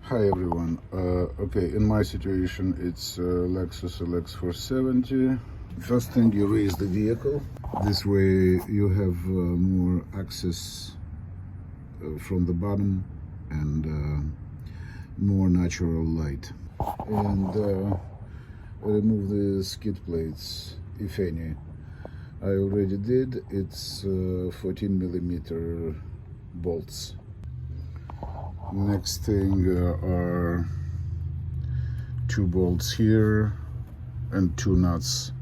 Hi everyone. Okay, in my situation it's Lexus LX470. First thing, you raise the vehicle. This way you have more access from the bottom and more natural light. And remove the skid plates, if any. I already did. It's 14 millimeter bolts. Next thing are two bolts here and two nuts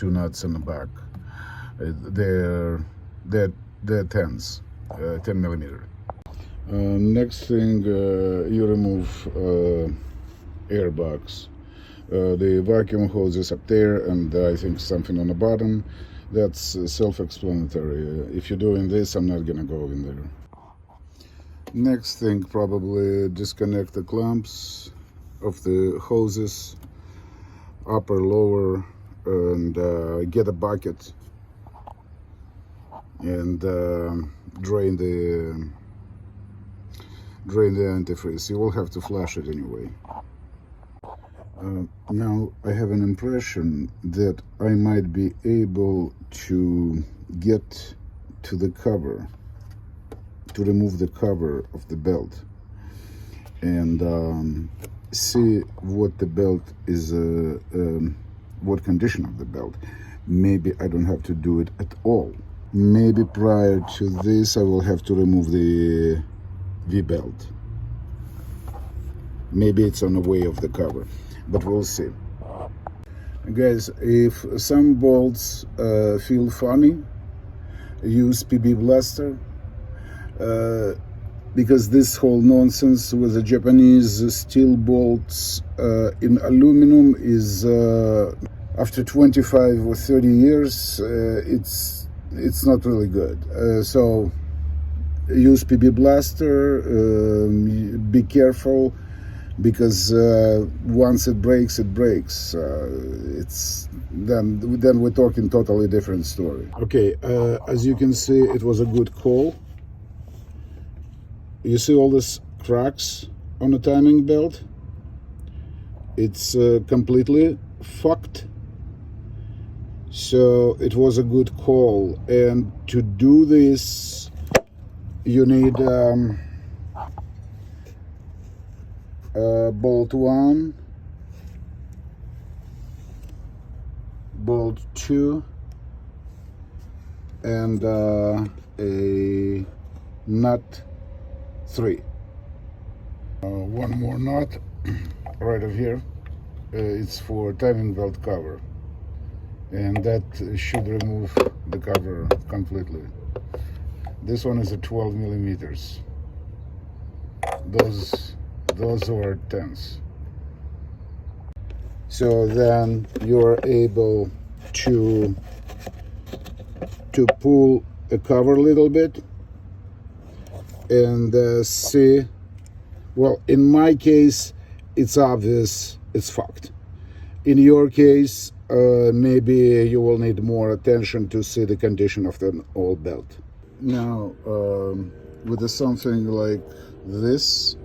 in the back. They're 10s, 10 millimeter. Next thing, you remove airbox. The vacuum hose is up there, and I think something on the bottom. That's self-explanatory. If you're doing this, I'm not gonna go in there. Next thing, probably disconnect the clamps of the hoses, upper, lower, and get a bucket and drain the antifreeze. You will have to flush it anyway. Now I have an impression that I might be able to get to the cover, to remove the cover of the belt and see what the belt is, what condition of the belt. Maybe I don't have to do it at all. Maybe prior to this I will have to remove the V-belt. Maybe it's on the way of the cover, but we'll see. Guys, if some bolts feel funny, use PB Blaster. Because this whole nonsense with the Japanese steel bolts in aluminum is after 25 or 30 years it's not really good. So use PB Blaster. Be careful, because once it breaks, it breaks. Then we're talking totally different story. Okay, as you can see, it was a good call. You see all these cracks on the timing belt? It's completely fucked. So it was a good call. And to do this, you need bolt 1, bolt 2, and a nut 3. One more nut right over here. It's for timing belt cover, and that should remove the cover completely. This one is a 12 millimeters. Those are 10s. So then you're able to pull the cover a little bit and see. Well, in my case, it's obvious it's fucked. In your case, maybe you will need more attention to see the condition of the old belt. Now, with something like this,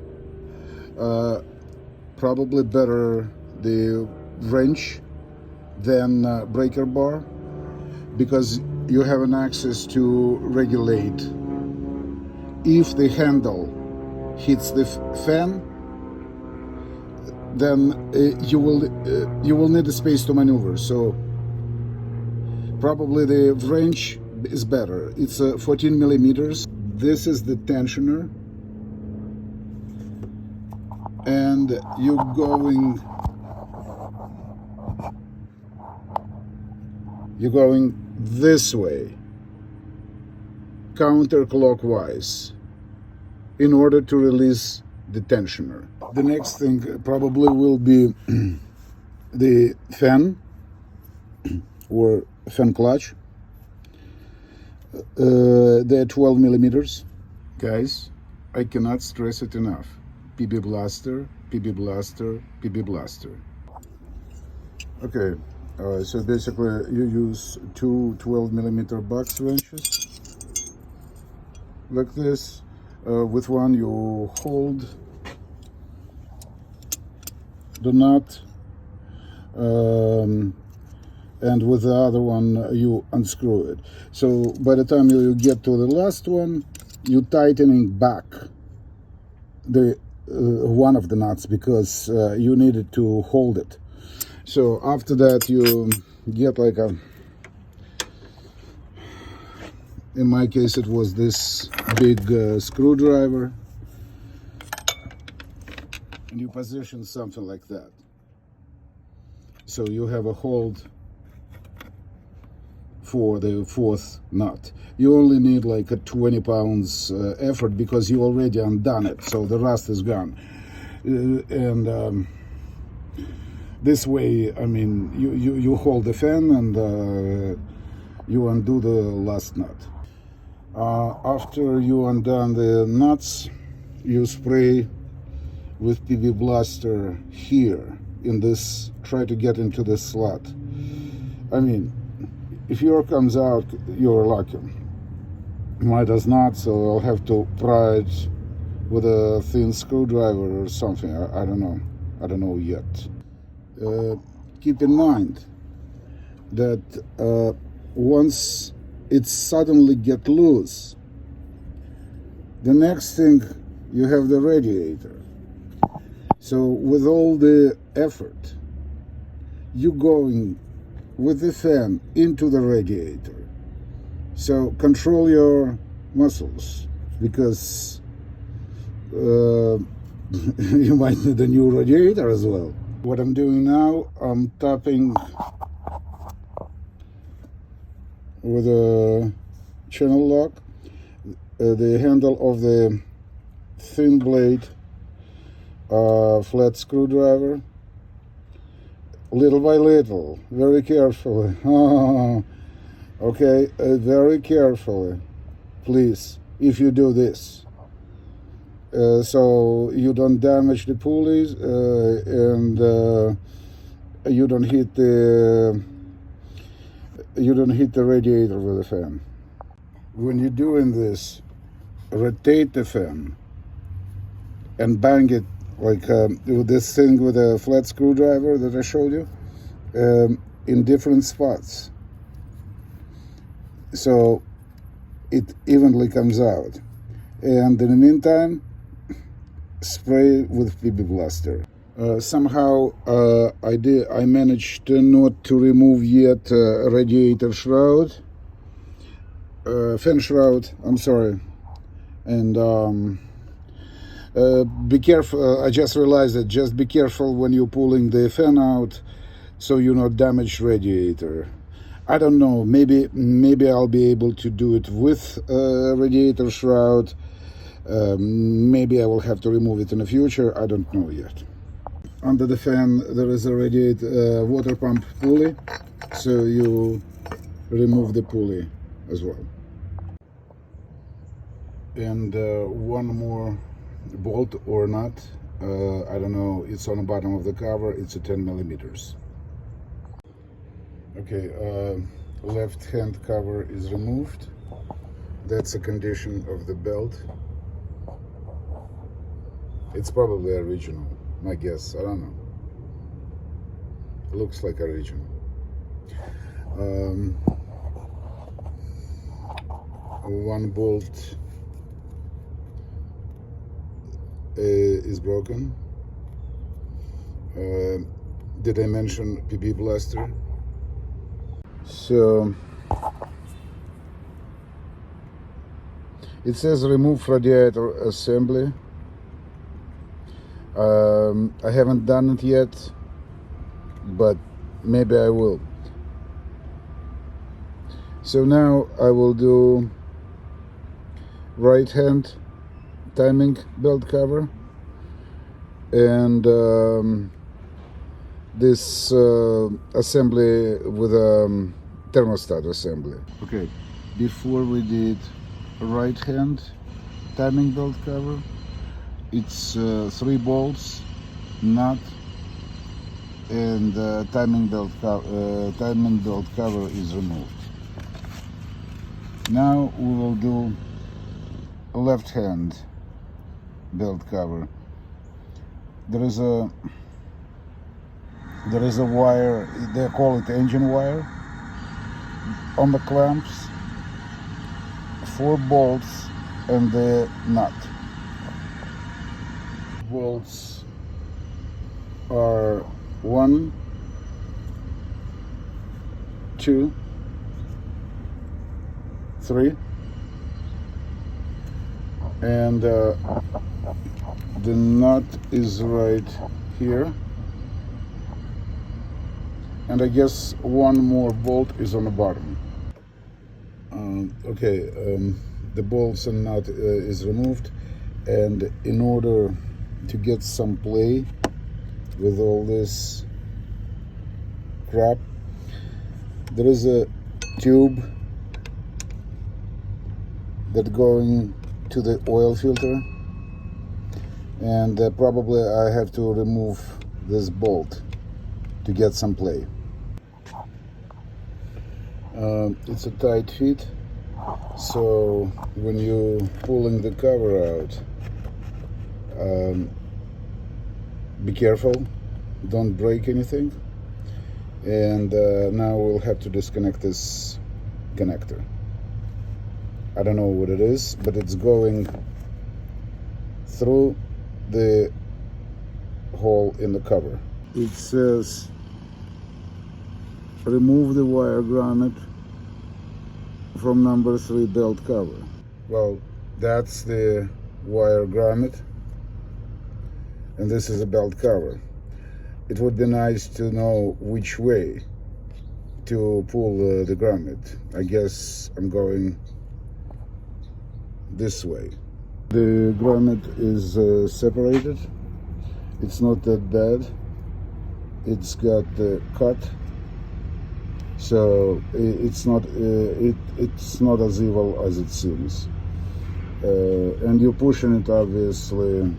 probably better the wrench than breaker bar, because you have an access to regulate. If the handle hits the fan, then you will need a space to maneuver. So probably the wrench is better. It's 14 millimeters. This is the tensioner, and you're going this way, counterclockwise, in order to release the tensioner. The next thing probably will be the fan or fan clutch. They're 12 millimeters. Guys, I cannot stress it enough. PB Blaster, PB Blaster, PB Blaster. Okay, so basically you use two 12 millimeter box wrenches like this. With one you hold the nut, and with the other one you unscrew it. So by the time you get to the last one, you're tightening back the one of the nuts, because you needed to hold it. So after that you get like a, in my case it was this big screwdriver, and you position something like that. So you have a hold for the fourth nut. You only need like a 20 pounds effort, because you already undone it, so the rust is gone. And this way, I mean, you hold the fan and you undo the last nut. After you undone the nuts, you spray with PB Blaster here in this, try to get into this slot. I mean, if yours comes out, you're lucky. Mine does not, so I'll have to pry it with a thin screwdriver or something. I don't know. I don't know yet. Keep in mind that once it suddenly gets loose, the next thing, you have the radiator. So with all the effort, you're going with the fan into the radiator. So control your muscles, because you might need a new radiator as well. What I'm doing now, I'm tapping with a channel lock the handle of the thin blade flat screwdriver, little by little, very carefully. Okay, very carefully, please, if you do this, so you don't damage the pulleys and you don't hit the radiator with the fan. When you're doing this, rotate the fan and bang it like with this thing with a flat screwdriver that I showed you, in different spots, so it evenly comes out. And in the meantime, spray with PB Blaster. Somehow I managed not to remove yet radiator shroud, fan shroud, I'm sorry. And be careful, I just realized that, just be careful when you're pulling the fan out, so you not damage radiator. I don't know, maybe I'll be able to do it with radiator shroud. Maybe I will have to remove it in the future, I don't know yet. Under the fan there is a radiator water pump pulley, so you remove the pulley as well. And one more bolt or nut, I don't know, it's on the bottom of the cover, it's a 10 millimeters. Okay, left hand cover is removed. That's a condition of the belt. It's probably original, my guess, I don't know. It looks like original. One bolt is broken. Did I mention PB Blaster? So it says remove radiator assembly. I haven't done it yet, but maybe I will. So now I will do right hand timing belt cover and this assembly with thermostat assembly. Okay, before we did right hand timing belt cover, it's 3 bolts, nut, and timing belt cover is removed. Now we will do left hand belt cover. There is a There is a wire, they call it engine wire, on the clamps, 4 bolts and the nut. Bolts are 1, 2, 3, and the nut is right here, and I guess 1 more bolt is on the bottom. The bolts and nut is removed, and in order to get some play with all this crap, there is a tube that going to the oil filter, and probably I have to remove this bolt to get some play. It's a tight fit, so when you're pulling the cover out, be careful, don't break anything. And now we'll have to disconnect this connector. I don't know what it is, but it's going through the hole in the cover. It says remove the wire grommet from number 3 belt cover. Well, that's the wire grommet, and this is a belt cover. It would be nice to know which way to pull the grommet. I guess I'm going this way. The grommet is separated. It's not that bad. It's got the cut, so it's not as evil as it seems. And you're pushing it obviously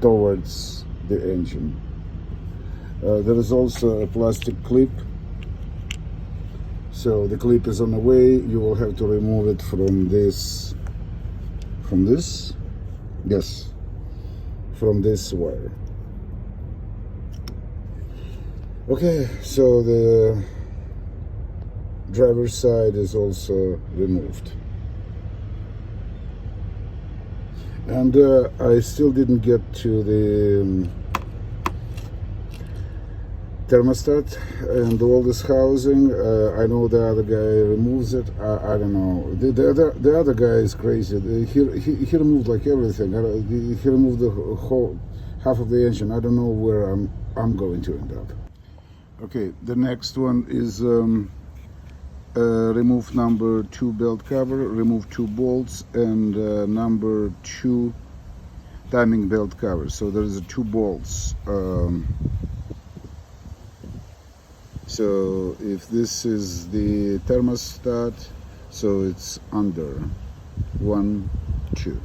towards the engine. There is also a plastic clip, so the clip is on the way. You will have to remove it from this wire. Okay, so the driver's side is also removed. And I still didn't get to the thermostat and all this housing. I know the other guy removes it. I don't know. The other guy is crazy. He removed like everything. He removed the whole half of the engine. I don't know where I'm going to end up. Okay, the next one is remove number 2 belt cover, remove 2 bolts, and number 2 timing belt cover. So there is 2 bolts. So if this is the thermostat, so it's under 1, 2.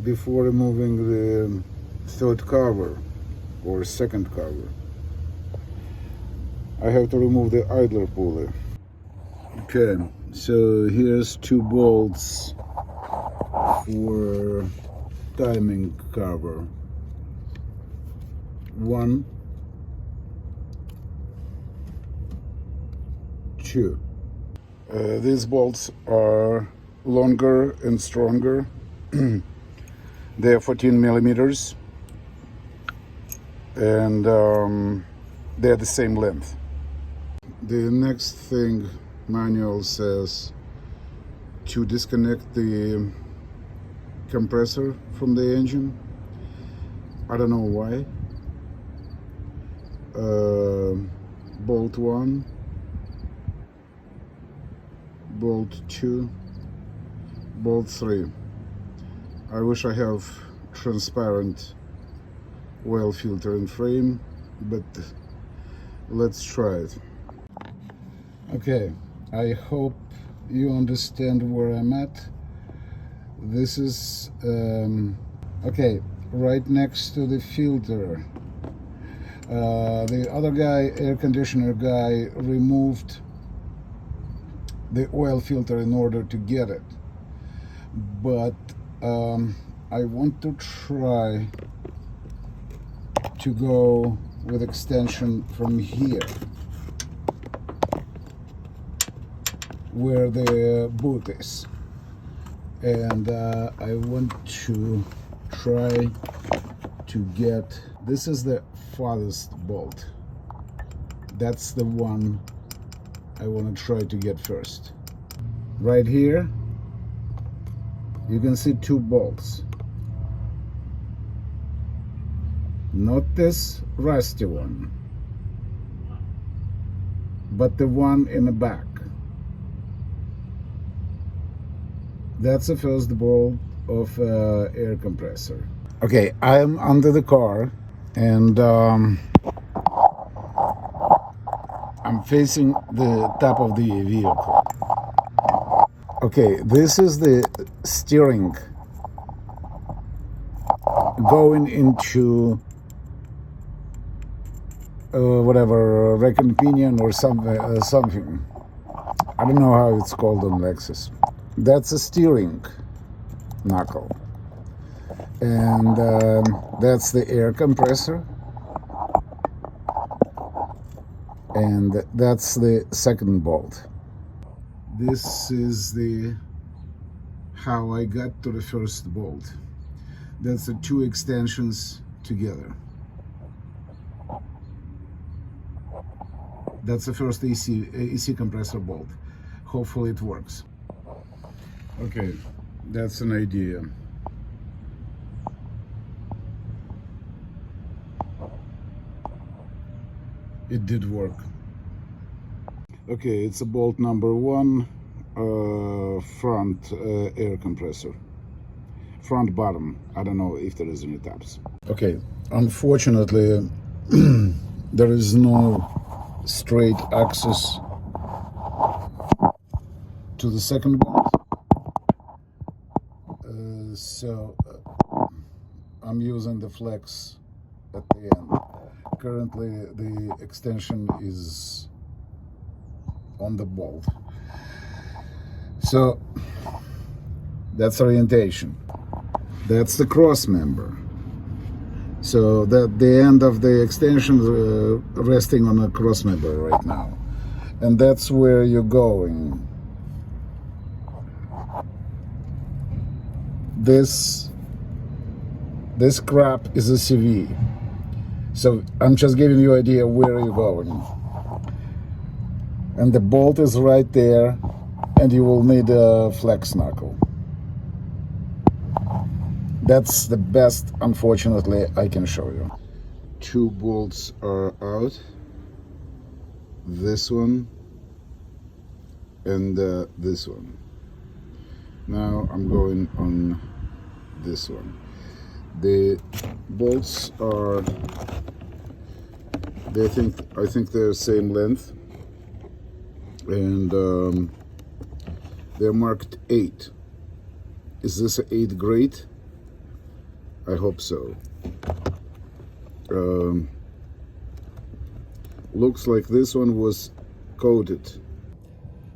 Before removing the 3rd cover or 2nd cover, I have to remove the idler pulley. Okay, so here's 2 bolts for timing cover. 1, 2. These bolts are longer and stronger. They're 14 millimeters, and they're the same length. The next thing, manual says to disconnect the compressor from the engine. I don't know why. Bolt 1, bolt 2, bolt 3. I wish I have transparent oil filter and frame, but let's try it. Okay, I hope you understand where I'm at. This is okay, right next to the filter. The other guy, air conditioner guy, removed the oil filter in order to get it, but I want to try to go with extension from here, where the boot is, and I want to try to get, this is the farthest bolt, that's the one I want to try to get first. Right here you can see two bolts, not this rusty one, but the one in the back. That's the first bolt of air compressor. Okay, I am under the car, and I'm facing the top of the vehicle. Okay, this is the steering going into whatever, rack and pinion or something. I don't know how it's called on Lexus. That's a steering knuckle, and that's the air compressor, and that's the second bolt. This is the how I got to the first bolt. That's the two extensions together. That's the first AC compressor bolt. Hopefully it works. Okay, that's an idea. It did work. Okay, it's a bolt number one, front air compressor. Front bottom, I don't know if there is any tabs. Okay, unfortunately there is no straight access to the second bolt. So I'm using the flex at the end. Currently the extension is on the bolt. So that's orientation. That's the cross member. So that the end of the extension is resting on a cross member right now. And that's where you're going. This crap is a CV. So I'm just giving you an idea where you're going. And the bolt is right there, and you will need a flex knuckle. That's the best, unfortunately, I can show you. Two bolts are out. This one and this one. Now I'm going on this one. The bolts are, I think they're same length, and they're marked 8. Is this an 8 grade? I hope so. Looks like this one was coated.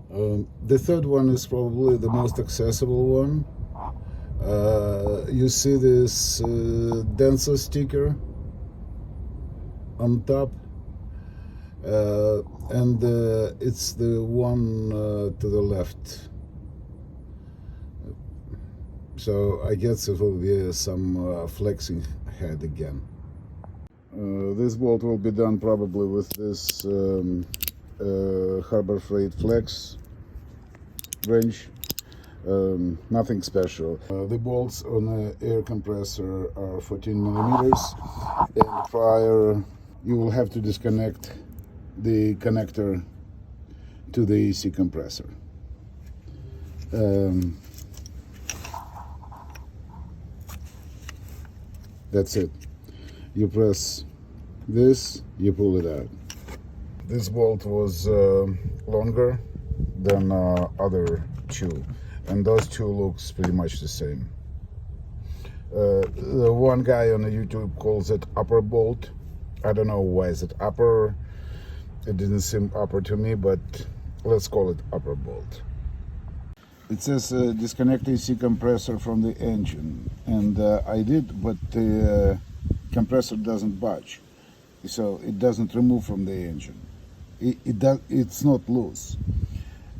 The third one is probably the most accessible one. You see this Denso sticker on top, and it's the one to the left. So I guess it will be some flexing head again. This bolt will be done probably with this Harbor Freight Flex wrench. Nothing special. The bolts on the air compressor are 14 millimeters, and prior you will have to disconnect the connector to the AC compressor. That's it. You press this, you pull it out. This bolt was longer than other two, and those two looks pretty much the same. The one guy on the YouTube calls it upper bolt. I don't know why is it upper. It didn't seem upper to me, but let's call it upper bolt. It says disconnect AC compressor from the engine, and I did, but the compressor doesn't budge, so it doesn't remove from the engine. It's not loose.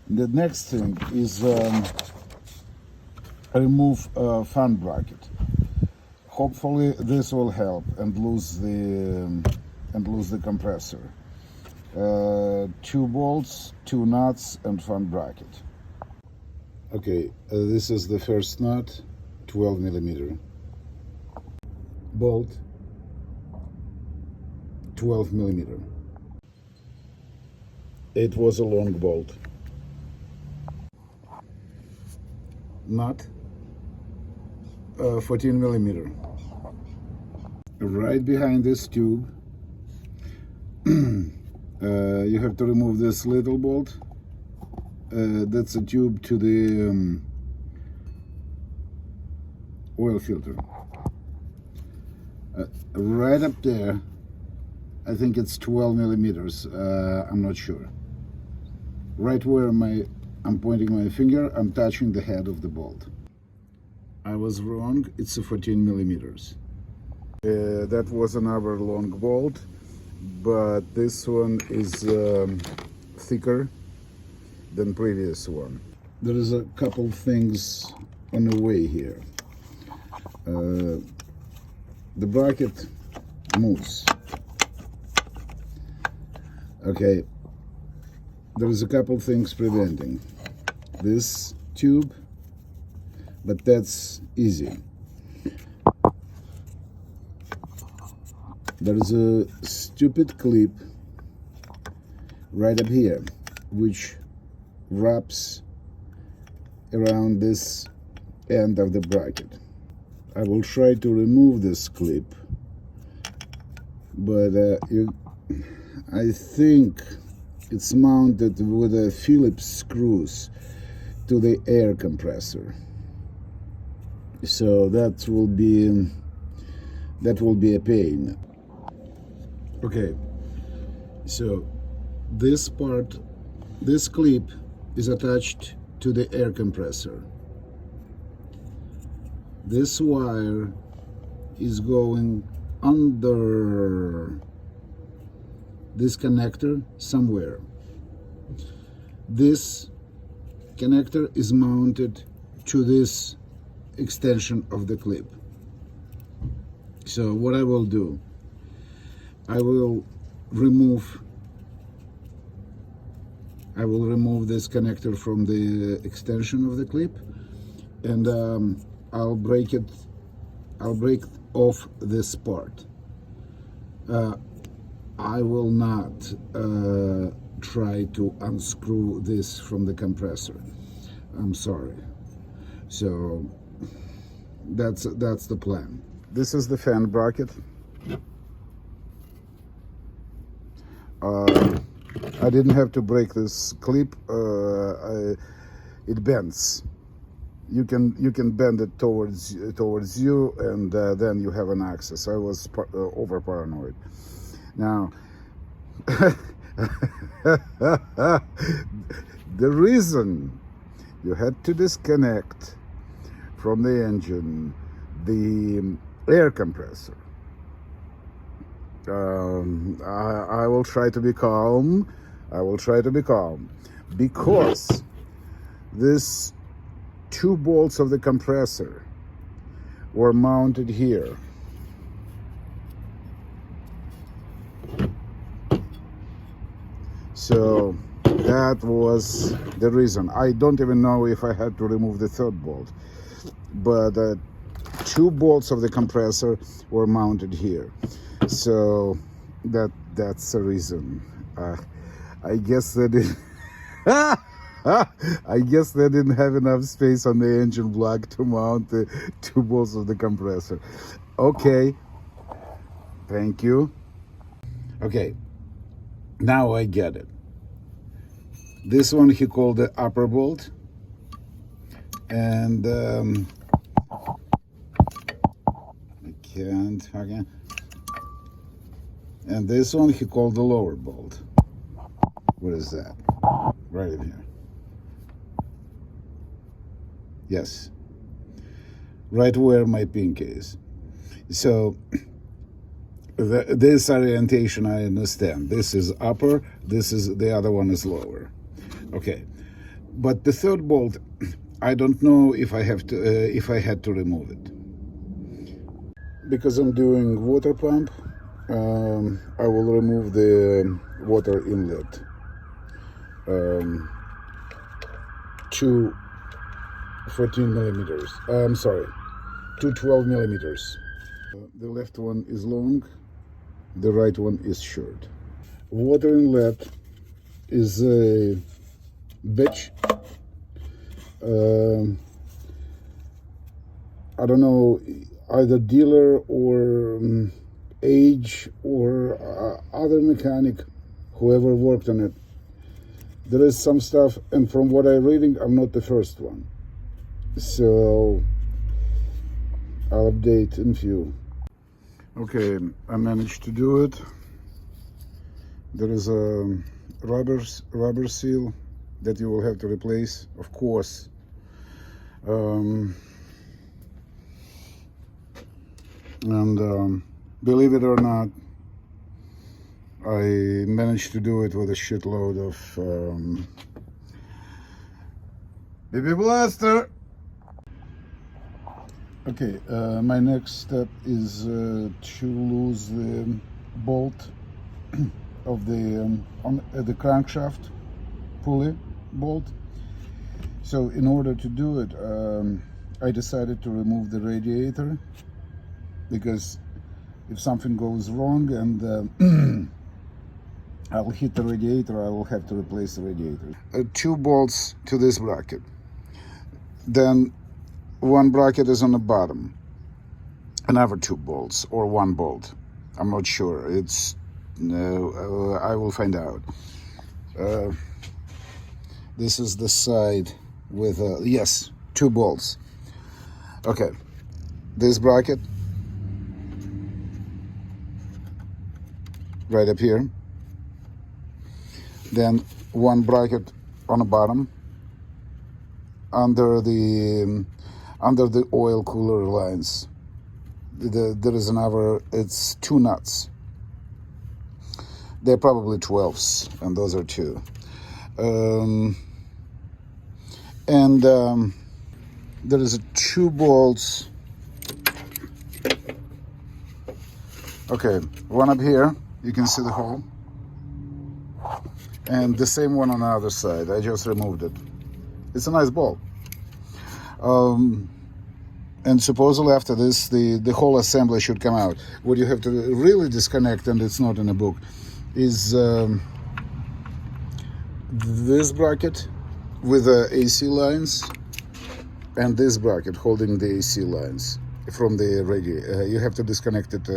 The next thing is remove fan bracket. Hopefully this will help and lose the compressor. 2 bolts, 2 nuts, and fan bracket. Okay, this is the first nut, 12 millimeter. Bolt, 12 millimeter. It was a long bolt. Nut, 14 millimeter. Right behind this tube, you have to remove this little bolt. That's a tube to the oil filter. Right up there, I think it's 12 millimeters. I'm not sure. Right where I'm pointing my finger, I'm touching the head of the bolt. I was wrong. It's a 14 millimeters. That was another long bolt, but this one is thicker than previous one. There is a couple things on the way here. The bracket moves. Okay, there is a couple things preventing this tube, but that's easy. There is a stupid clip right up here, which wraps around this end of the bracket. I will try to remove this clip, but I think it's mounted with a Phillips screws to the air compressor, so that will be a pain. Okay, so this clip is attached to the air compressor. This wire is going under this connector somewhere. This connector is mounted to this extension of the clip. So what I will do, I will remove this connector from the extension of the clip, and I'll break off this part. I will not try to unscrew this from the compressor. I'm sorry. So that's the plan. This is the fan bracket. I didn't have to break this clip. It bends. You can bend it towards you, and then you have an access. I was over paranoid. Now, the reason you had to disconnect from the engine the air compressor. I will try to be calm. Because these 2 bolts of the compressor were mounted here. So that was the reason. I don't even know if I had to remove the 3rd bolt, but 2 bolts of the compressor were mounted here. So that's the reason. I guess they didn't. I guess they didn't have enough space on the engine block to mount the 2 bolts of the compressor. Okay, thank you. Okay, now I get it. This one he called the upper bolt, and I can't. Okay. And this one he called the lower bolt. What is that? Right in here. Yes, right where my pink is. So this orientation I understand. This is upper, this is, the other one is lower. Okay, but the third bolt, I don't know if I have to, if I had to remove it. Because I'm doing water pump, I will remove the water inlet. To 14 millimeters. I'm sorry, to 12 millimeters. The left one is long, the right one is short. Water inlet is a bitch. I don't know, either dealer or age or other mechanic, whoever worked on it. There is some stuff, and from what I'm reading, I'm not the first one. So I'll update in few. Okay, I managed to do it. There is a rubber seal that you will have to replace, of course. Believe it or not, I managed to do it with a shitload of baby blaster. Okay, my next step is to lose the bolt of the the crankshaft pulley bolt. So in order to do it, I decided to remove the radiator, because if something goes wrong and I'll hit the radiator, I will have to replace the radiator. 2 bolts to this bracket. Then 1 bracket is on the bottom. Another 2 bolts or 1 bolt. I'm not sure. It's I will find out. This is the side with yes, 2 bolts. Okay, this bracket right up here. Then 1 bracket on the bottom under the oil cooler lines. There is another, it's 2 nuts. They're probably 12s, and those are 2. There is 2 bolts. Okay, 1 up here, you can see the hole. And the same one on the other side. I just removed it. It's a nice bolt. And supposedly after this, the whole assembly should come out. What you have to really disconnect, and it's not in the book, is this bracket with the AC lines, and this bracket holding the AC lines from the radiator. You have to disconnect it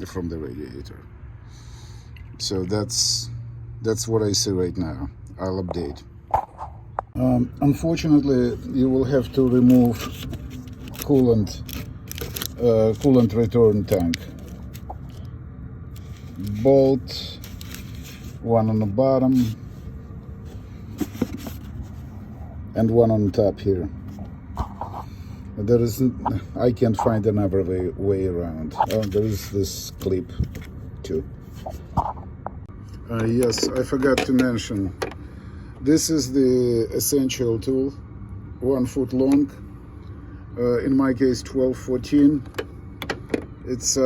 from the radiator. So that's what I see right now. I'll update. Unfortunately, you will have to remove coolant return tank. Bolt, 1 on the bottom, and 1 on top here. There isn't, I can't find another way around. There is this clip too. Yes, I forgot to mention, this is the essential tool, 1 foot long, in my case 1214. It's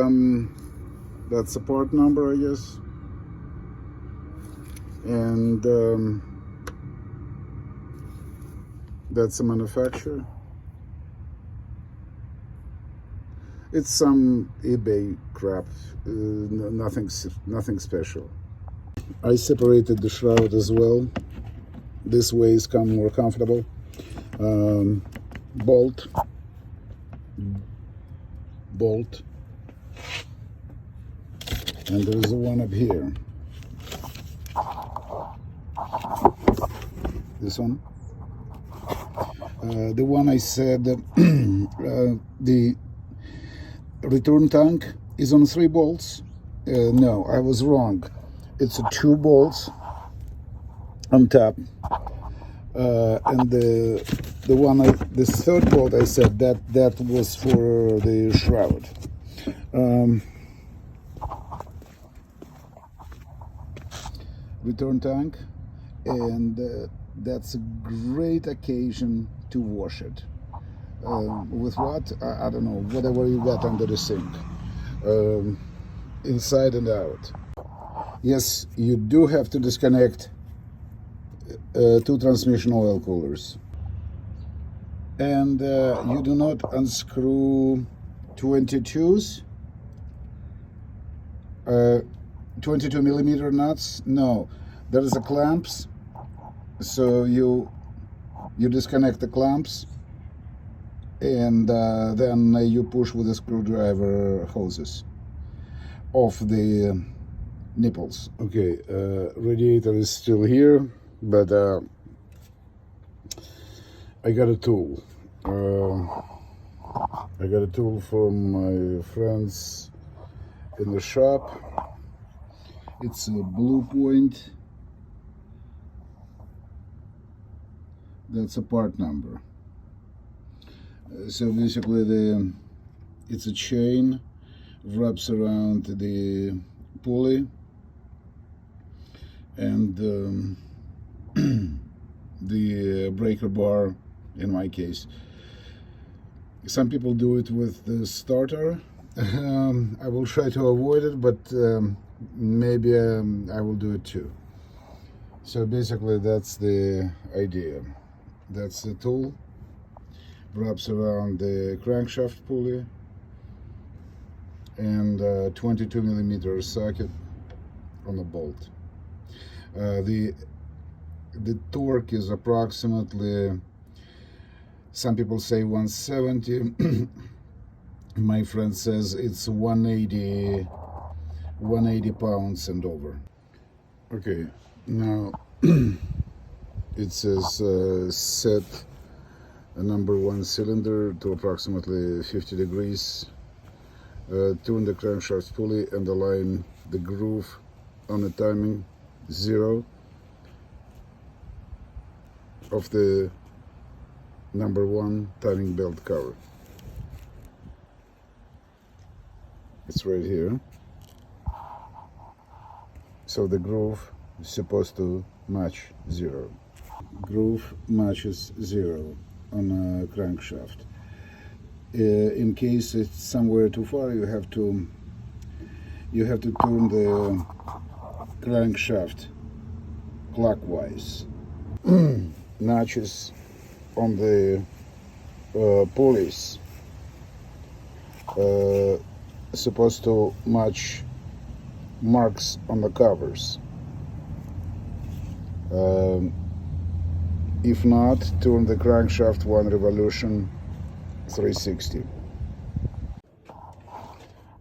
that's a part number, I guess, and that's a manufacturer. It's some eBay crap, nothing special. I separated the shroud as well. This way is more comfortable. Bolt, and there is one up here. This one. The one I said, the return tank is on 3 bolts. No, I was wrong. It's 2 bolts on top, and this third bolt I said that was for the shroud. Return tank, and that's a great occasion to wash it. With what? I don't know, whatever you got under the sink, inside and out. Yes, you do have to disconnect 2 transmission oil coolers, and you do not unscrew 22s, 22 millimeter nuts. No, there is a clamps, so you disconnect the clamps, and then you push with a screwdriver hoses off the nipples. Okay, radiator is still here, but I got a tool. I got a tool from my friends in the shop. It's a Blue Point. That's a part number. So basically it's a chain, wraps around the pulley, and the breaker bar, in my case. Some people do it with the starter. I will try to avoid it, but maybe I will do it too. So basically that's the idea. That's the tool, wraps around the crankshaft pulley, and 22 millimeter socket on the bolt. The torque is approximately, some people say 170. My friend says it's 180 pounds and over. Okay, now it says set a number 1 cylinder to approximately 50 degrees, tune the crankshaft pulley and align the groove on the timing 0 of the number 1 timing belt cover. It's right here. So the groove is supposed to match 0. Groove matches 0 on a crankshaft. In case it's somewhere too far, you have to turn the crankshaft clockwise. Notches on the pulleys supposed to match marks on the covers. If not, turn the crankshaft 1 revolution 360.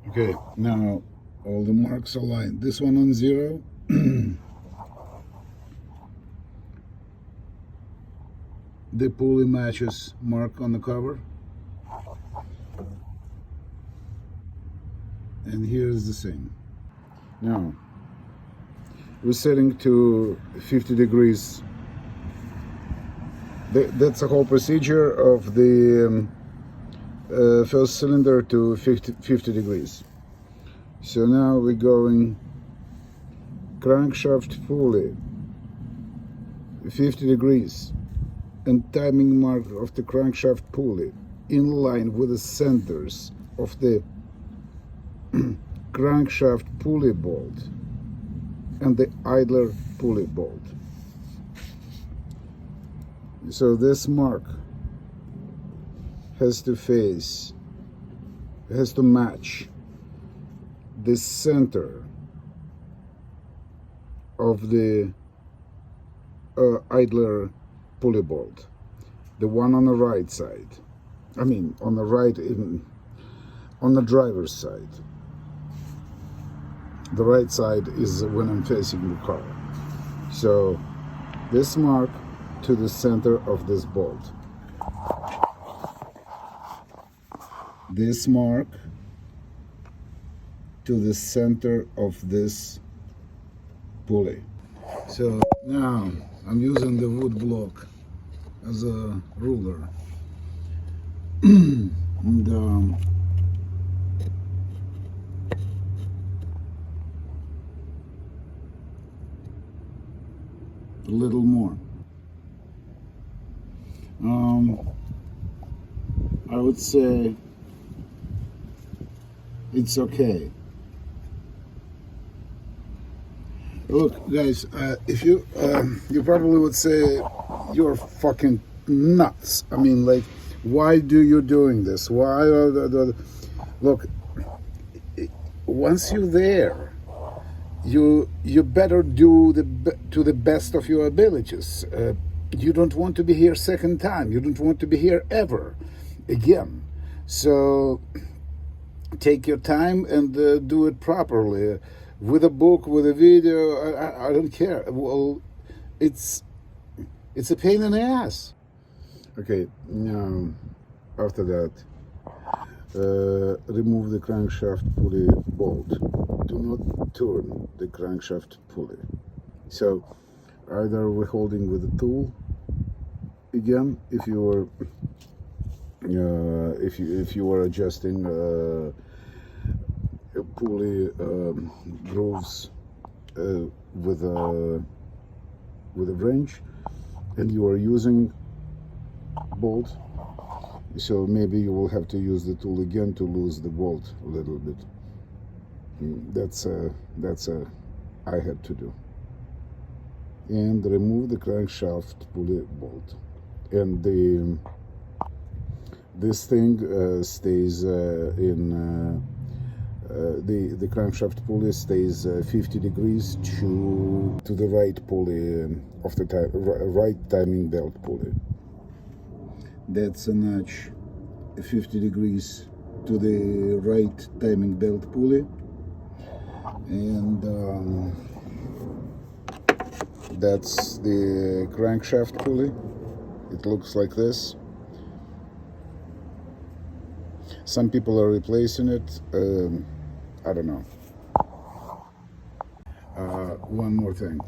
Okay, now all the marks aligned. This one on 0. The pulley matches mark on the cover, and here's the same. Now we're setting to 50 degrees. That's the whole procedure of the first cylinder to 50 degrees. So now we're going crankshaft pulley 50 degrees, and timing mark of the crankshaft pulley in line with the centers of the crankshaft pulley bolt and the idler pulley bolt. So this mark has to match the center of the idler pulley bolt, the one on the right side. I mean, on the right, on the driver's side. The right side is when I'm facing the car. So this mark to the center of this bolt. This mark to the center of this pulley. So now I'm using the wood block as a ruler. And a little more. I would say it's okay. Look, guys, if you probably would say you're fucking nuts. I mean, like, why do you doing this? Why? Look, once you're there, you better do to the best of your abilities. You don't want to be here second time. You don't want to be here ever again. So take your time and do it properly, with a book, with a video. I don't care. Well, it's a pain in the ass. Okay, now after that, remove the crankshaft pulley bolt. Do not turn the crankshaft pulley. So either we're holding with a tool again, if you were adjusting pulley grooves with a wrench, and you are using bolt, so maybe you will have to use the tool again to lose the bolt a little bit. That's I had to do. And remove the crankshaft pulley bolt, and this thing stays in the crankshaft pulley stays 50 degrees to the right pulley of the right timing belt pulley. That's a notch 50 degrees to the right timing belt pulley, and that's the crankshaft pulley. It looks like this. Some people are replacing it. I don't know. One more thing.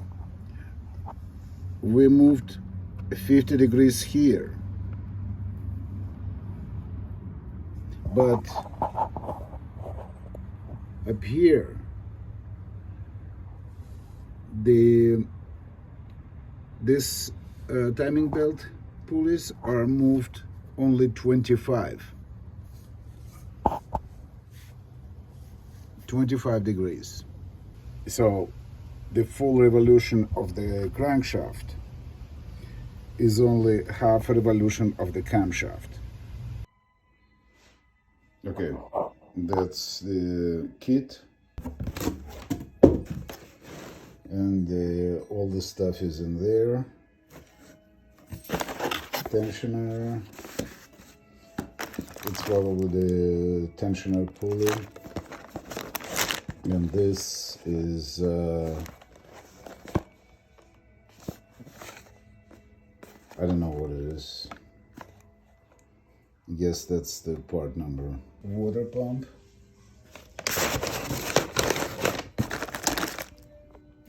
We moved 50 degrees here, but up here, this timing belt pulleys are moved only 25 degrees. So the full revolution of the crankshaft is only half a revolution of the camshaft. Okay, that's the kit, and all the stuff is in there. Tensioner, it's probably the tensioner pulley, and this is I don't know what it is. I guess that's the part number. Water pump,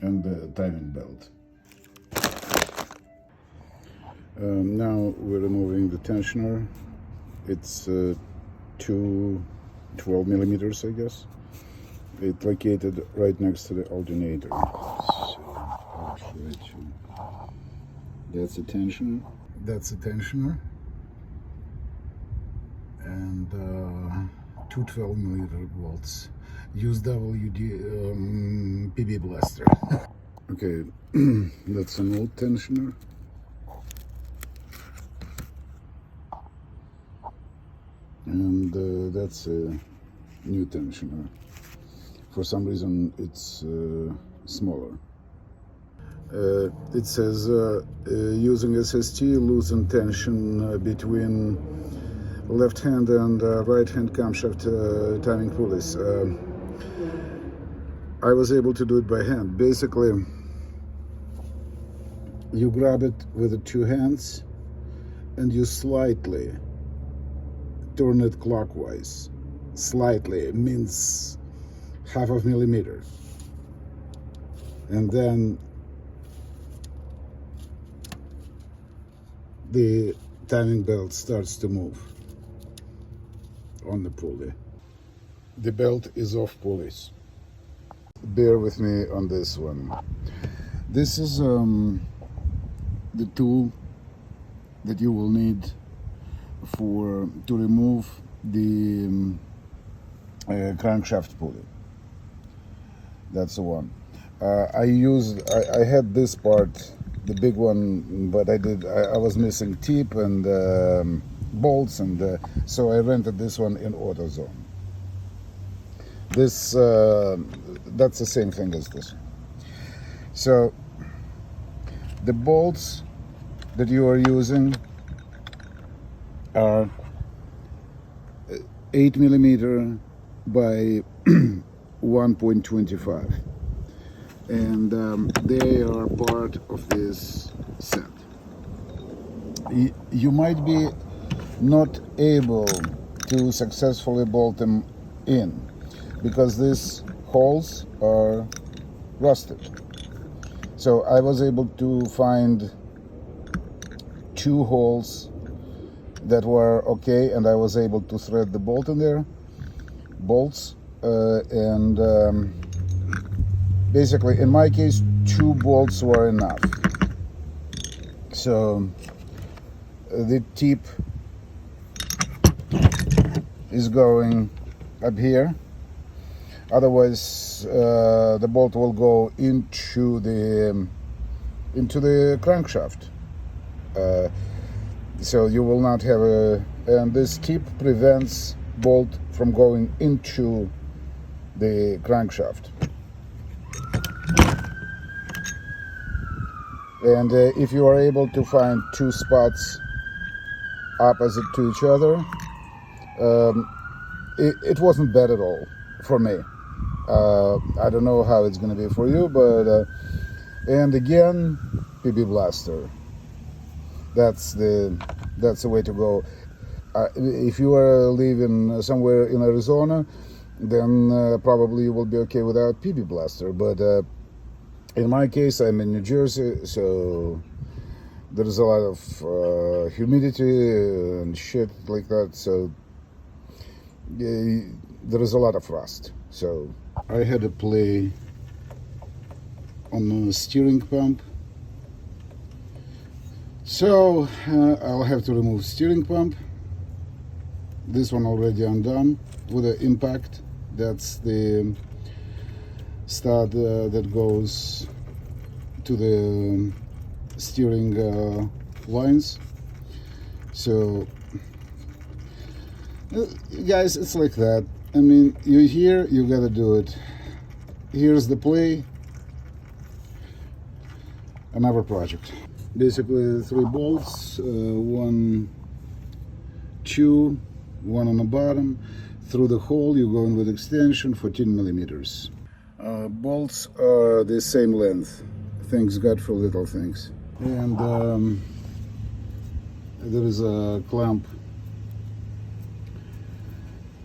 and the timing belt. Now we're removing the tensioner. It's two 12 millimeters, I guess. It's located right next to the alternator. So, that's a tensioner. That's a tensioner. And two 12 millimeter bolts. Use WD PB blaster. Okay, that's an old tensioner. And that's a new tensioner. For some reason it's smaller. It says using SST, loosen tension between left hand and right hand camshaft timing pulleys. I was able to do it by hand. Basically, you grab it with the two hands and you slightly turn it clockwise. Slightly means half of a millimeter, and then the timing belt starts to move on the pulley. The belt is off pulleys. Bear with me on this one. This is the tool that you will need to remove the crankshaft pulley. That's the one. I had this part, the big one, but I was missing tip and bolts, and so I rented this one in AutoZone. This that's the same thing as this. So the bolts that you are using are 8mm by 1.25, and they are part of this set. You might be not able to successfully bolt them in because these holes are rusted. So I was able to find 2 holes that were okay, and I was able to thread the bolt in there, bolts, and basically in my case 2 bolts were enough. So the tip is going up here, otherwise the bolt will go into the crankshaft. So you will not have and this tip prevents bolt from going into the crankshaft. And if you are able to find 2 spots opposite to each other, it wasn't bad at all for me. I don't know how it's going to be for you, but and again, PB Blaster. That's the way to go. If you are living somewhere in Arizona, then probably you will be okay without PB Blaster. But in my case, I'm in New Jersey, so there is a lot of humidity and shit like that. So there is a lot of rust. So I had to play on the steering pump. So I'll have to remove steering pump. This one already undone with the impact. That's the stud that goes to the steering lines. So guys, it's like that. I mean, you're here, you gotta do it. Here's the play. Another project. Basically 3 bolts, 1, 2, 1 on the bottom. Through the hole you go in with extension, 14mm. Bolts are the same length. Thanks God for little things. And there is a clamp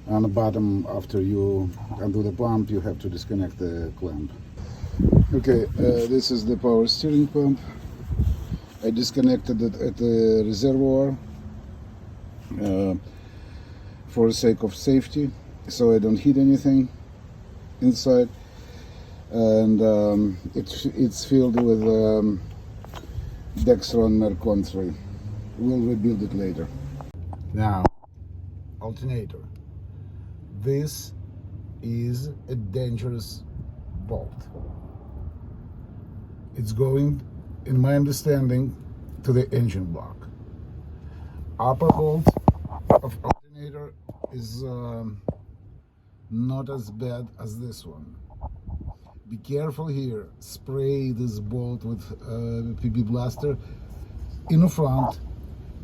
on the bottom. After you undo the pump, you have to disconnect the clamp. Okay, this is the power steering pump. I disconnected it at the reservoir for the sake of safety, so I don't hit anything inside. And it's filled with Dextron Mercury. We'll rebuild it later. Now, alternator. This is a dangerous bolt. It's going, in my understanding, to the engine block. Upper bolt of alternator is not as bad as this one. Be careful here. Spray this bolt with PB Blaster in the front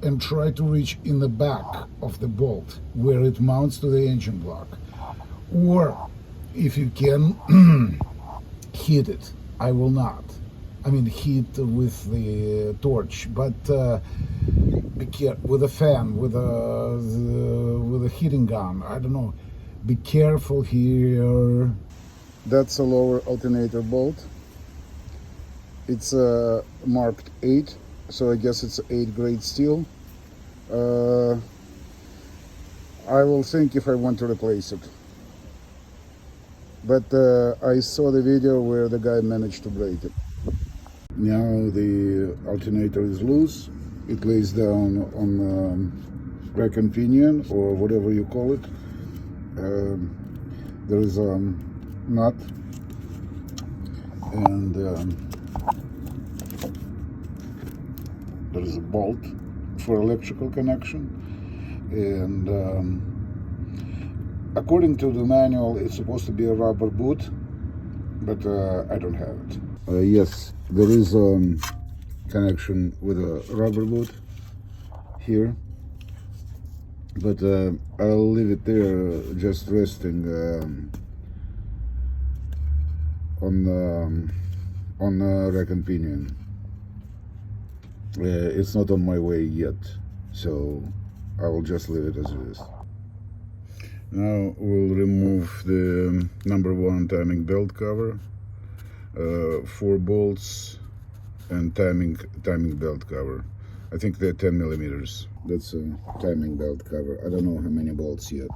and try to reach in the back of the bolt where it mounts to the engine block. Or if you can, hit it. I will not. I mean, hit with the torch, but be careful with a fan, with a heating gun. I don't know. Be careful here. That's a lower alternator bolt. It's marked 8. so I guess it's 8 grade steel. I will think if I want to replace it. But I saw the video where the guy managed to break it. Now the alternator is loose. It lays down on rack and pinion, or whatever you call it. There is a nut and there is a bolt for electrical connection, and according to the manual it's supposed to be a rubber boot, but I don't have it. Yes, there is a connection with a rubber boot here, but I'll leave it there, just resting on the rack and pinion. It's not on my way yet, so I will just leave it as it is. Now we'll remove the number 1 timing belt cover, 4 bolts, and timing belt cover. I think they're 10 millimeters. That's a timing belt cover. I don't know how many bolts yet.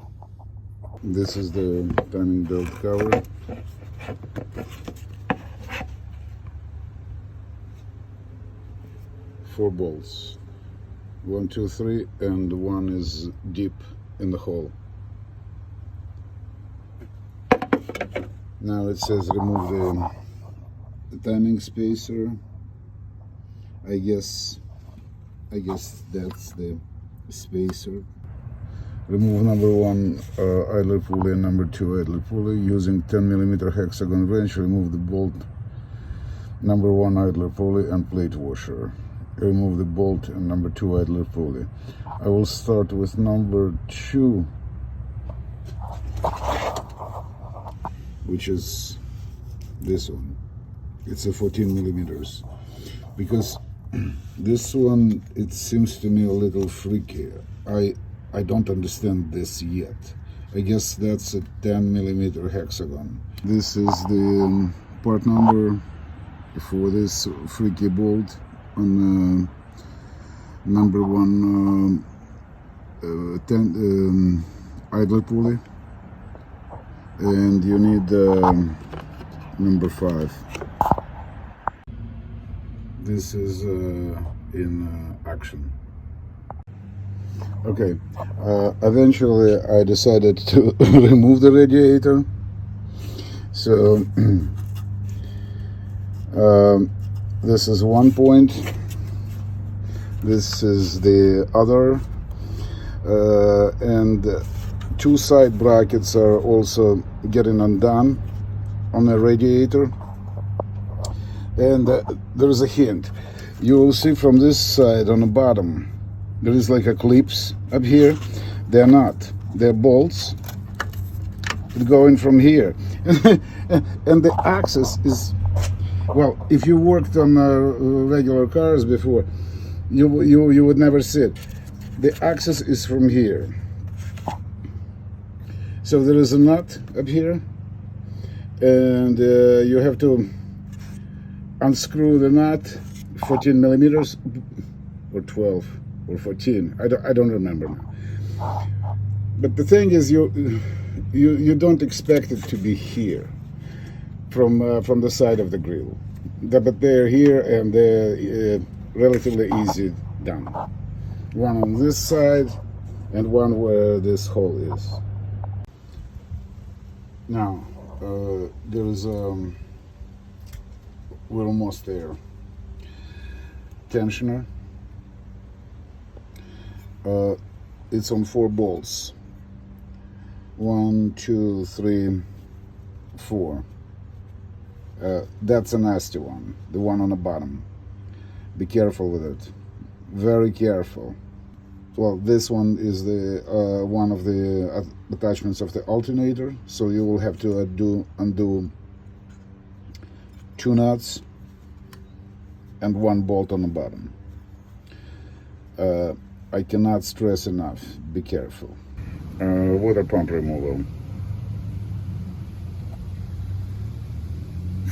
This is the timing belt cover. Four bolts, 1, 2, 3, and one is deep in the hole. Now it says remove the timing spacer. I guess that's the spacer. Remove number 1 idler pulley and number 2 idler pulley using 10 millimeter hexagon wrench. Remove the bolt number 1 idler pulley and plate washer. Remove the bolt and number 2 idler pulley. I will start with number 2, which is this one. It's a 14 millimeters, because this one, it seems to me a little freaky. I don't understand this yet. I guess that's a 10 millimeter hexagon. This is the part number for this freaky bolt on number 1 idler pulley, and you need number 5. This is in action. Okay, eventually I decided to remove the radiator. So this is one point, this is the other, and 2 side brackets are also getting undone on the radiator. And there is a hint. You will see from this side on the bottom, there is like a clips up here. They're not. They're bolts going from here. And the axis is, well, if you worked on regular cars before, you would never see it. The axis is from here. So there is a nut up here, and you have to unscrew the nut, 14 millimeters or 12 or 14. I don't remember now. But the thing is, you don't expect it to be here from the side of the grill, but they're here, and they're relatively easy done. One on this side and one where this hole is. Now there is we're almost there. Tensioner. It's on 4 bolts. 1, 2, 3, 4. That's a nasty one. The one on the bottom. Be careful with it. Very careful. Well, this one is the one of the attachments of the alternator, so you will have to undo 2 nuts and 1 bolt on the bottom. I cannot stress enough, be careful. Water pump removal.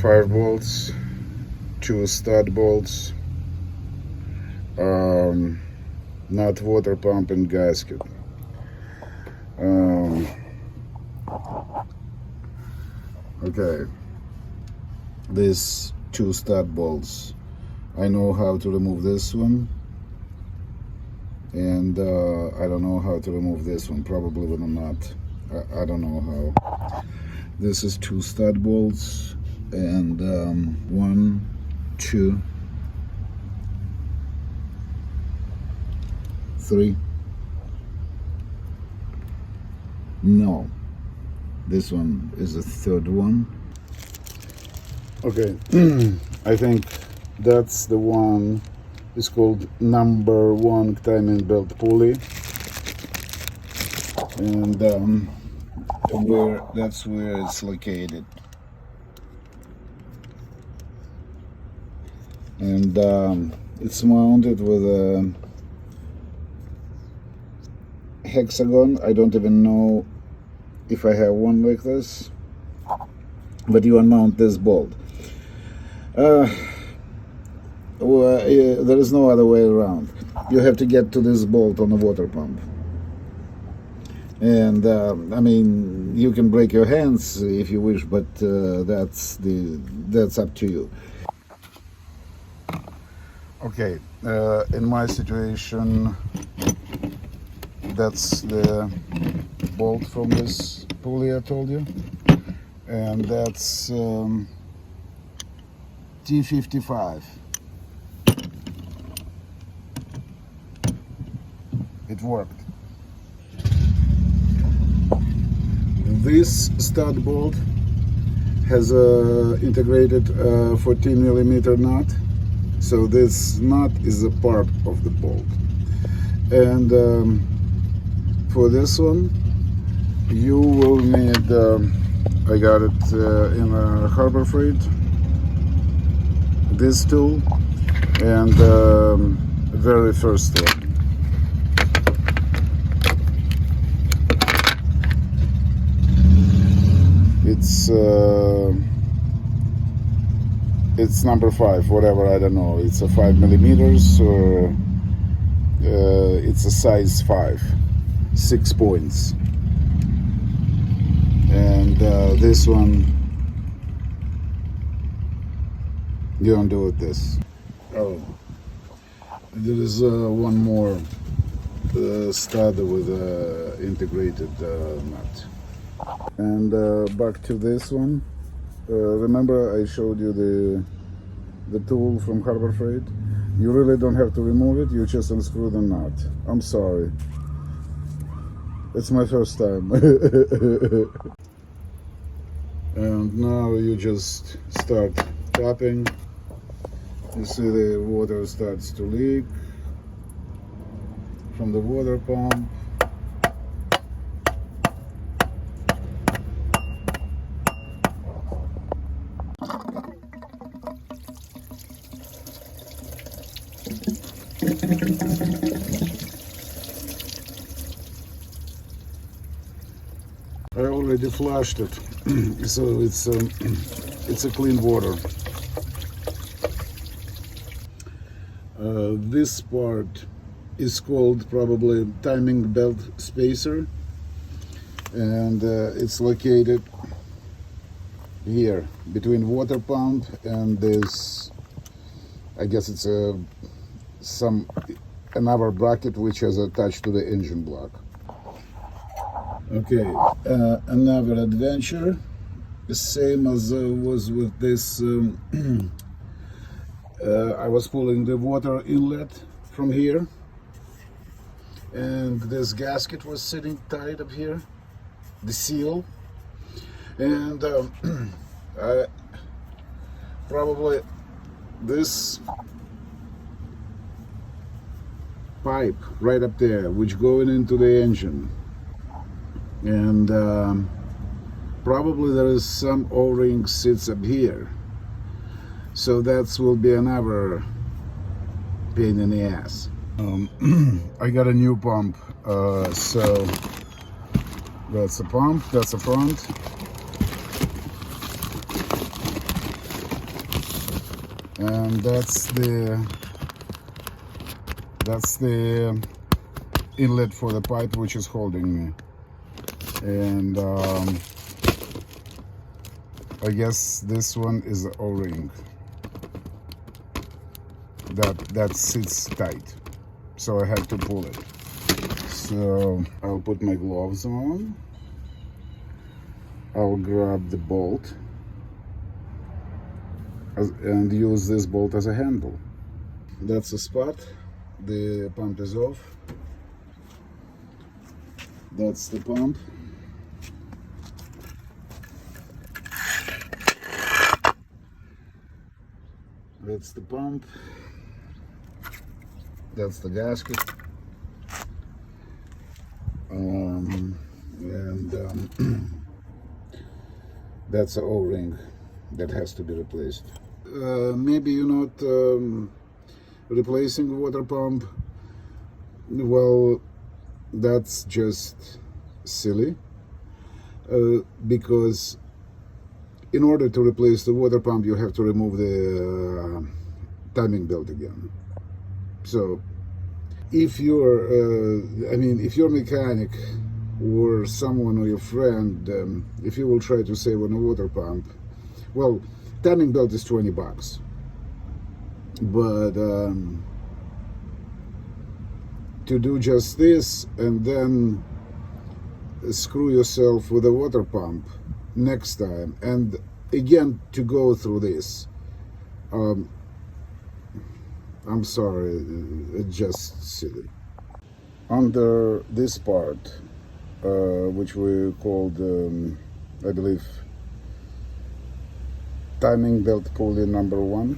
5 bolts, 2 stud bolts, not water pump and gasket. Okay, these two stud bolts, I know how to remove this one, and I don't know how to remove this one, probably with a nut. I don't know how. This is two stud bolts, and 1, 2, 3. No, this one is the third one. Okay, I think that's the one. It's called number 1 timing belt pulley, and that's where it's located. And it's mounted with a hexagon. I don't even know if I have one like this, but you unmount this bolt. Well, there is no other way around. You have to get to this bolt on the water pump, and I mean, you can break your hands if you wish, but that's up to you. Okay, in my situation, that's the bolt from this pulley I told you, and that's T55. It worked. This stud bolt has a integrated 14mm nut, so this nut is a part of the bolt. And for this one, you will need, I got it in a Harbor Freight, this tool, and very first one. It's number 5, whatever, I don't know. It's a 5mm, or it's a size 5, 6 points. And this one, you don't do it this. Oh, there is one more stud with integrated nut. And back to this one. Remember I showed you the tool from Harbor Freight? You really don't have to remove it, you just unscrew the nut. I'm sorry. It's my first time. And now you just start tapping. You see the water starts to leak from the water pump. I already flushed it, so it's a clean water. This part is called probably timing belt spacer, and it's located here between water pump and this. I guess it's another bracket which is attached to the engine block. Okay, another adventure, the same as was with this. I was pulling the water inlet from here, and this gasket was sitting tight up here, the seal, and probably this pipe right up there, which going into the engine, and probably there is some O-ring sits up here, so that will be another pain in the ass. I got a new pump, so that's a pump, that's a front, and that's the That's the inlet for the pipe which is holding me. And I guess this one is the O-ring that sits tight, so I had to pull it. So I'll put my gloves on. I'll grab the bolt and use this bolt as a handle. That's the spot. The pump is off. That's the pump. That's the pump. That's the gasket. That's the O-ring that has to be replaced. Maybe you're not replacing the water pump. Well, that's just silly, because in order to replace the water pump you have to remove the timing belt again. So if you're if your mechanic or someone or your friend, if you will try to save on a water pump, well, timing belt is $20, but to do just this and then screw yourself with a water pump next time and again to go through this, I'm sorry, it's just silly. Under this part, which we called, I believe, timing belt pulley number 1,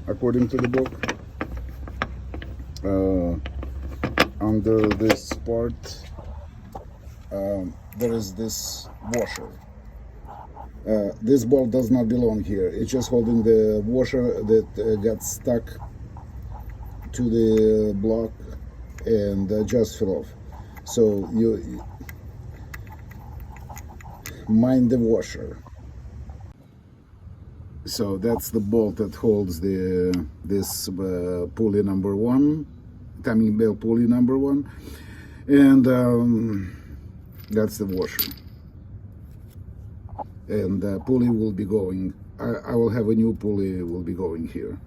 according to the book. Under this part, there is this washer. This bolt does not belong here. It's just holding the washer that got stuck to the block and just fell off. So you mind the washer. So that's the bolt that holds this pulley number 1, timing belt pulley number 1, and that's the washer. And the pulley will be going. I will have a new pulley will be going here.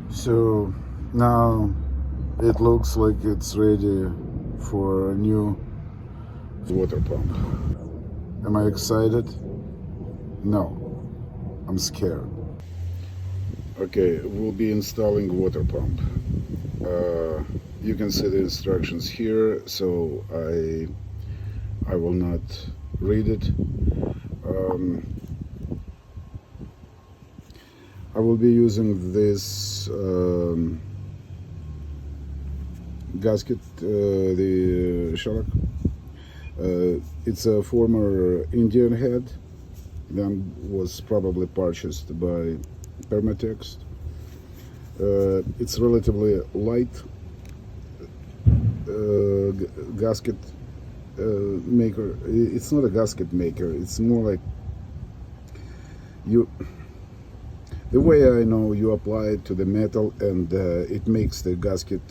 So now it looks like it's ready for a new water pump. Am I excited? No. I'm scared. Okay, we'll be installing water pump. You can see the instructions here, so I will not read it. I will be using this gasket, the shellac. It's a former Indian head. Then was probably purchased by Permatex. It's relatively light gasket maker. It's not a gasket maker. It's more like the way I know, you apply it to the metal and it makes the gasket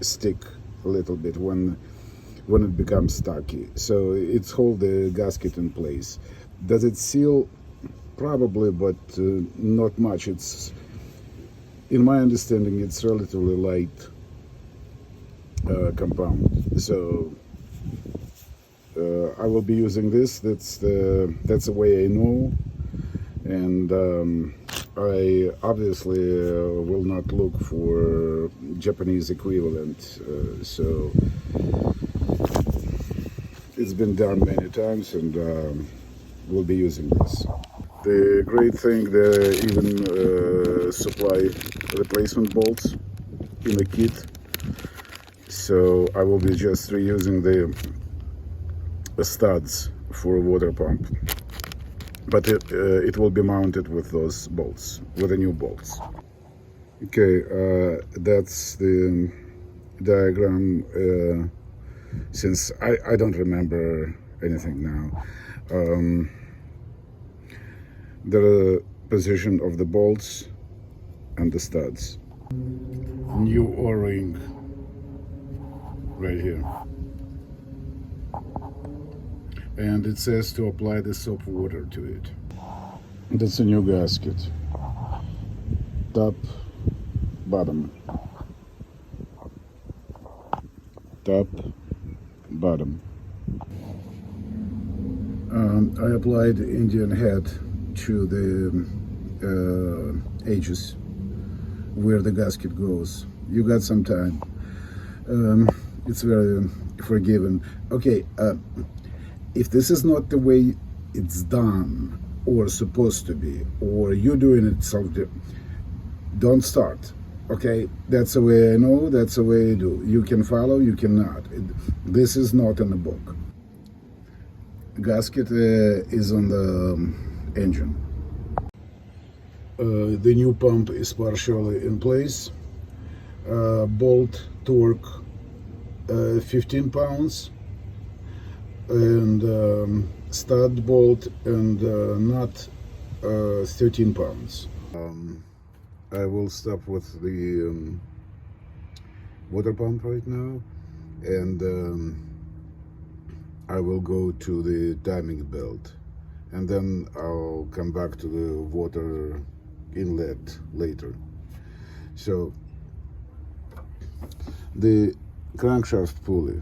stick a little bit when it becomes tacky. So it holds the gasket in place. Does it seal? Probably, but not much. It's, in my understanding, it's relatively light compound. So I will be using this. That's the way I know, and I obviously will not look for Japanese equivalent. So it's been done many times, and we'll be using this. The great thing, they even supply replacement bolts in the kit, so I will be just reusing the studs for a water pump, but it will be mounted with those bolts, with the new bolts. Okay, that's the diagram, since I don't remember anything now. The position of the bolts and the studs. New O-ring right here. And it says to apply the soap water to it. That's a new gasket. Top, bottom. Top, bottom. I applied Indian head to the edges where the gasket goes. You got some time. It's very forgiving. Okay, if this is not the way it's done or supposed to be, or you're doing it don't start. Okay, that's the way I know, that's the way I do. You can follow, you cannot. This is not in the book. Gasket is on the engine. The new pump is partially in place. Bolt torque 15 pounds, and stud bolt and nut 13 pounds. I will stop with the water pump right now, and I will go to the timing belt, and then I'll come back to the water inlet later. So the crankshaft pulley,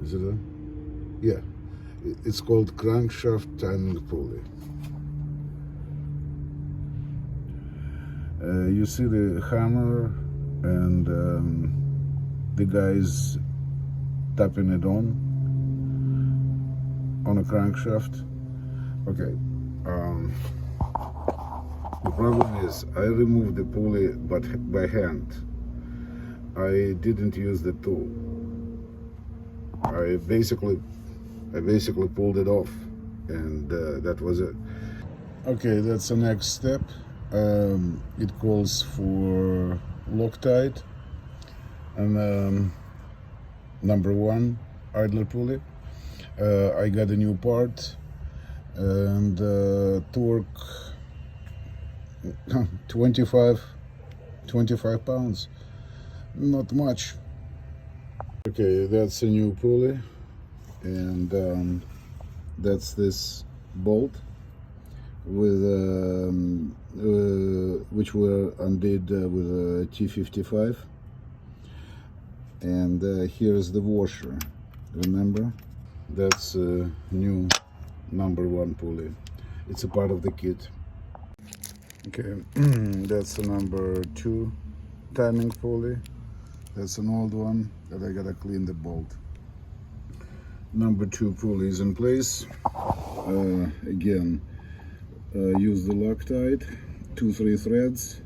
is it a? Yeah, it's called crankshaft timing pulley. You see the hammer and the guys tapping it on a crankshaft. Okay. The problem is I removed the pulley but by hand. I didn't use the tool. I basically pulled it off, and that was it. Okay, that's the next step. It calls for Loctite and number 1 idler pulley. I got a new part, and torque 25 pounds, not much. Okay, that's a new pulley, and that's this bolt with which were undid with a T55, and here's the washer. Remember, that's a new number 1 pulley. It's a part of the kit. Okay, that's the number 2 timing pulley. That's an old one that I gotta clean the bolt. Number 2 pulley is in place. Again, use the Loctite, 2-3 threads,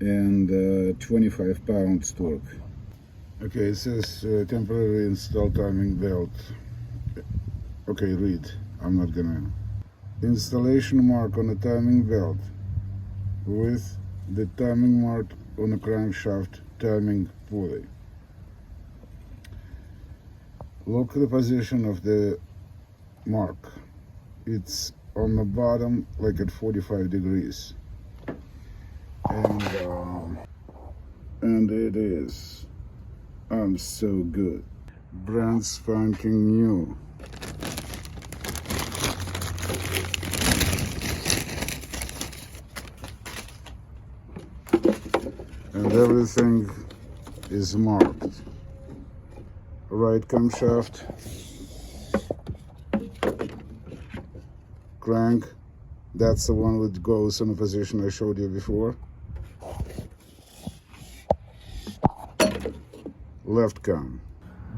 and 25 pounds torque. Okay, it says temporary install timing belt. Okay, read. I'm not gonna. Installation mark on the timing belt with the timing mark on the crankshaft timing pulley. Look at the position of the mark. It's on the bottom, like at 45 degrees. And it is. I'm so good. Brand spanking new. And everything is marked. Right camshaft, crank, that's the one that goes in the position I showed you before. Left cam.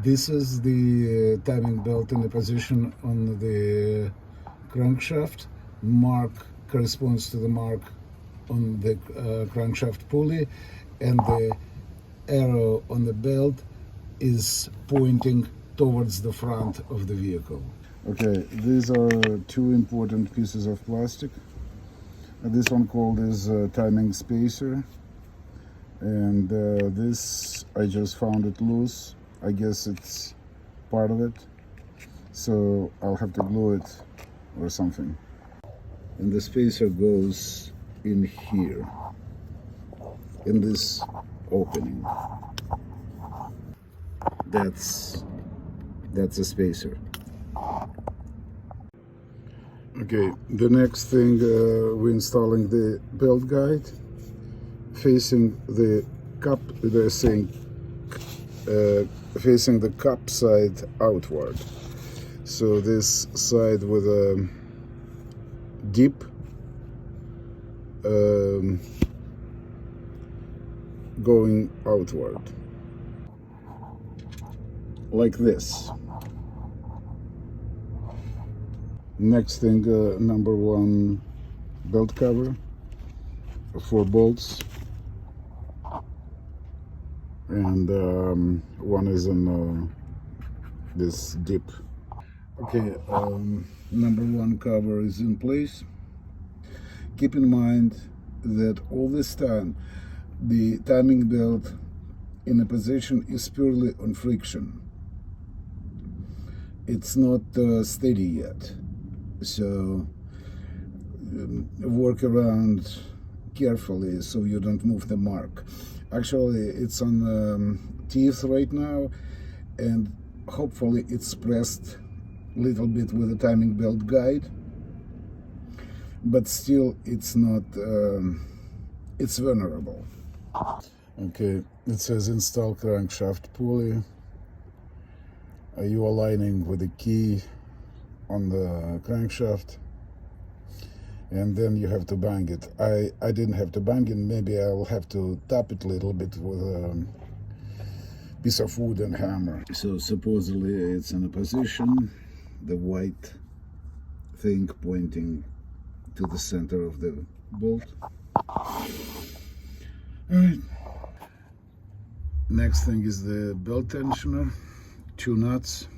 This is the timing belt in the position on the crankshaft. Mark corresponds to the mark on the crankshaft pulley, and the arrow on the belt is pointing towards the front of the vehicle. Okay, these are 2 important pieces of plastic. This one called is timing spacer, and this I just found it loose. I guess it's part of it, so I'll have to glue it or something. And the spacer goes in here, in this opening. That's a spacer. Okay, the next thing, we're installing the belt guide facing the cup, they're saying facing the cup side outward. So this side with a dip going outward, like this. Next thing, number one belt cover, 4 bolts, and one is in this dip. Okay, number one cover is in place. Keep in mind that all this time the timing belt in a position is purely on friction. It's not steady yet, so work around carefully so you don't move the mark. Actually, it's on teeth right now, and hopefully it's pressed a little bit with the timing belt guide, but still it's not, it's vulnerable. Okay, it says install crankshaft pulley. Are you aligning with the key on the crankshaft? And then you have to bang it. I didn't have to bang it. Maybe I'll have to tap it a little bit with a piece of wood and hammer. So supposedly it's in a position, the white thing pointing to the center of the bolt. All right. Next thing is the belt tensioner, 2 nuts,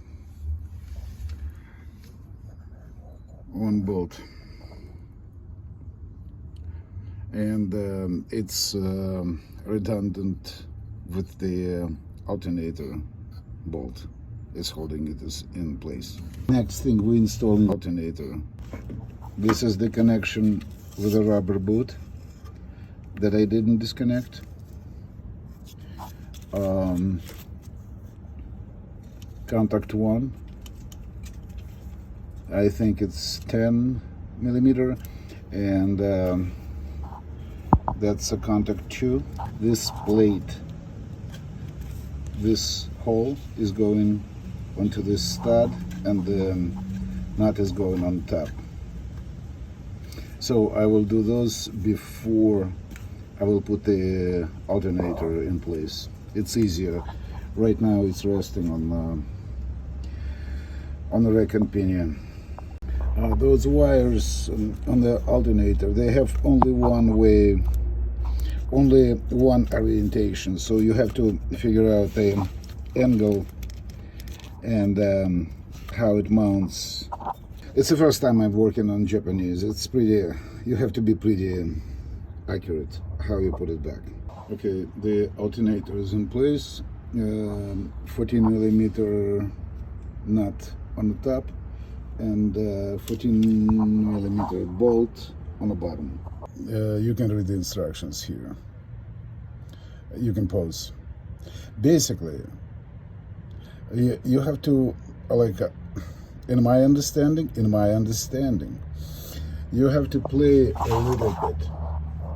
1 bolt. And it's redundant with the alternator bolt. It's holding it in place. Next thing, we install alternator. This is the connection with a rubber boot that I didn't disconnect. Contact 1, I think it's 10 millimeter, and that's a contact 2. This plate, this hole is going onto this stud, and the nut is going on top. So I will do those before I will put the alternator in place. It's easier. Right now it's resting on the rack and pinion. Those wires on the alternator, they have only one way, only one orientation, so you have to figure out the angle and how it mounts. It's the first time I'm working on Japanese. It's pretty, you have to be pretty accurate how you put it back. Okay, the alternator is in place. 14 millimeter nut on the top and 14 millimeter bolt on the bottom. You can read the instructions here. You can pause. Basically, you have to, like, in my understanding, you have to play a little bit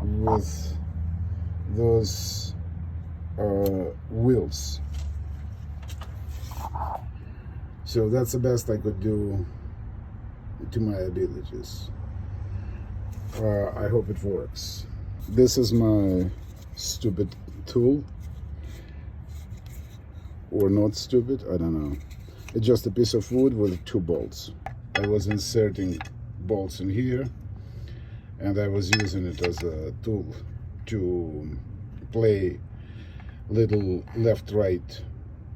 with those wheels. So that's the best I could do to my abilities. I hope it works. This is my stupid tool, or not stupid, I don't know. It's just a piece of wood with 2 bolts. I was inserting bolts in here, and I was using it as a tool to play little left-right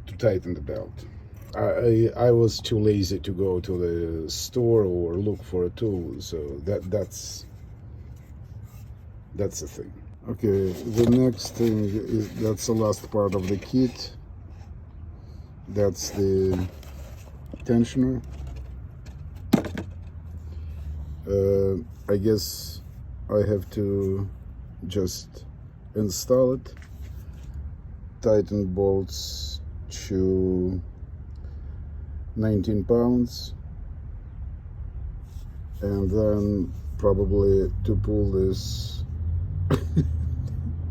to tighten the belt. I was too lazy to go to the store or look for a tool, so that's the thing. Okay, the next thing is, that's the last part of the kit. That's the tensioner. I guess I have to just install it, tighten bolts to 19 pounds, and then probably to pull this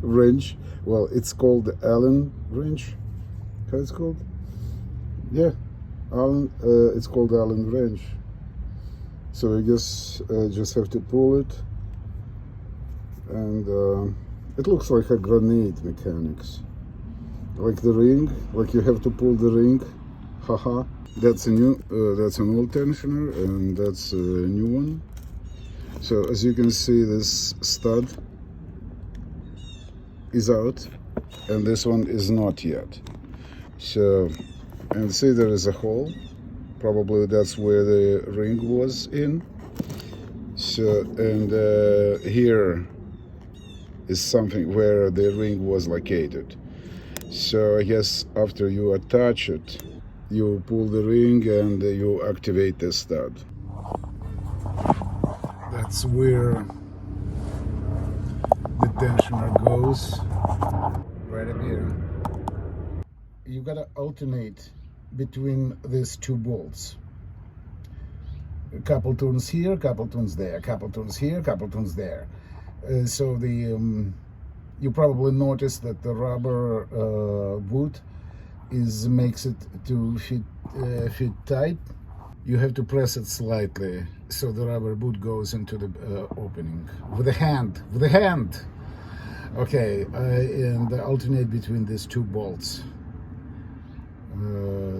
wrench. Well, it's called the Allen wrench. How it's called? Yeah, Allen. It's called Allen wrench. So I guess just have to pull it, and it looks like a grenade mechanics, like the ring, like you have to pull the ring. Haha. That's a new. That's an old tensioner, and that's a new one. So as you can see, this stud is out, and this one is not yet. So, and see, there is a hole. Probably that's where the ring was in. So, and here is something where the ring was located. So I guess after you attach it, you pull the ring and you activate the stud. That's where the tensioner goes, right up here. You gotta alternate between these two bolts. A couple turns here, couple turns there, couple turns here, couple turns there. So the you probably notice that the rubber boot makes it to fit tight. You have to press it slightly so the rubber boot goes into the opening with a hand. Okay, and alternate between these two bolts.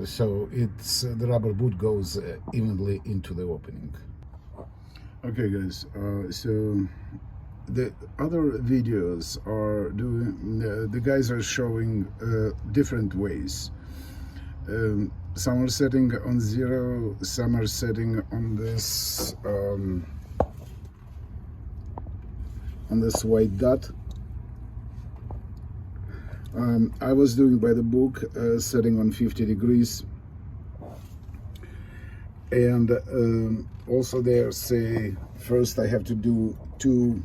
So it's the rubber boot goes evenly into the opening. Okay, guys. So the other videos are doing. The guys are showing different ways. Some are setting on 0. Some are setting on this white dot. I was doing by the book, setting on 50 degrees, and also there say first I have to do 2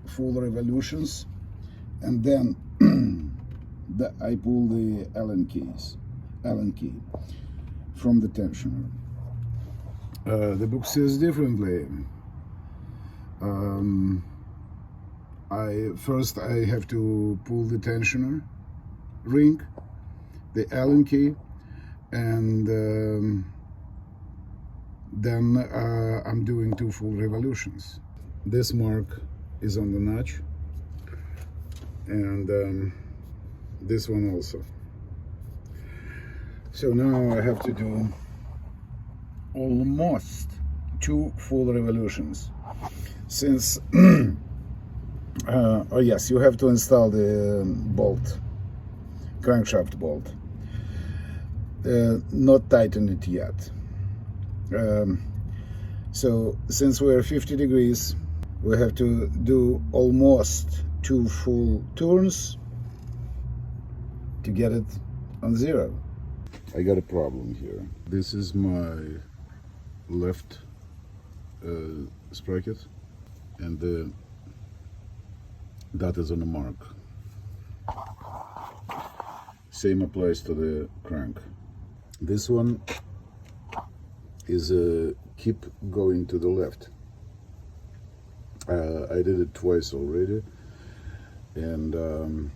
full revolutions, and then I pull the Allen key from the tensioner. The book says differently. First I have to pull the tensioner ring, the Allen key, and then I'm doing 2 full revolutions. This mark is on the notch, and this one also. So now I have to do almost 2 full revolutions. Since oh yes, you have to install the bolt, crankshaft bolt. Not tighten it yet. So since we're 50 degrees, we have to do almost 2 full turns to get it on 0. I got a problem here. This is my left sprocket, and that is on the mark. Same applies to the crank. This one is keep going to the left. I did it twice already, and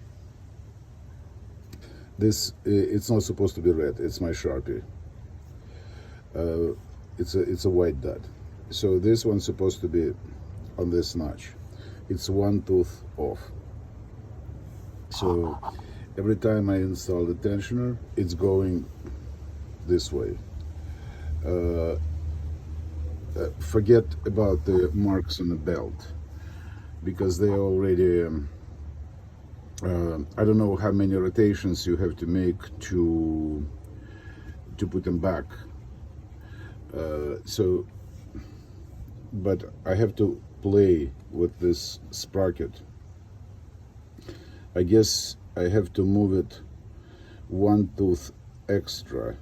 this it's not supposed to be red. It's my Sharpie. It's a white dot. So this one's supposed to be on this notch. It's 1 tooth off. So every time I install the tensioner, it's going this way. Forget about the marks on the belt, because they already I don't know how many rotations you have to make to put them back. So, but I have to play with this sprocket. I guess I have to move it 1 tooth extra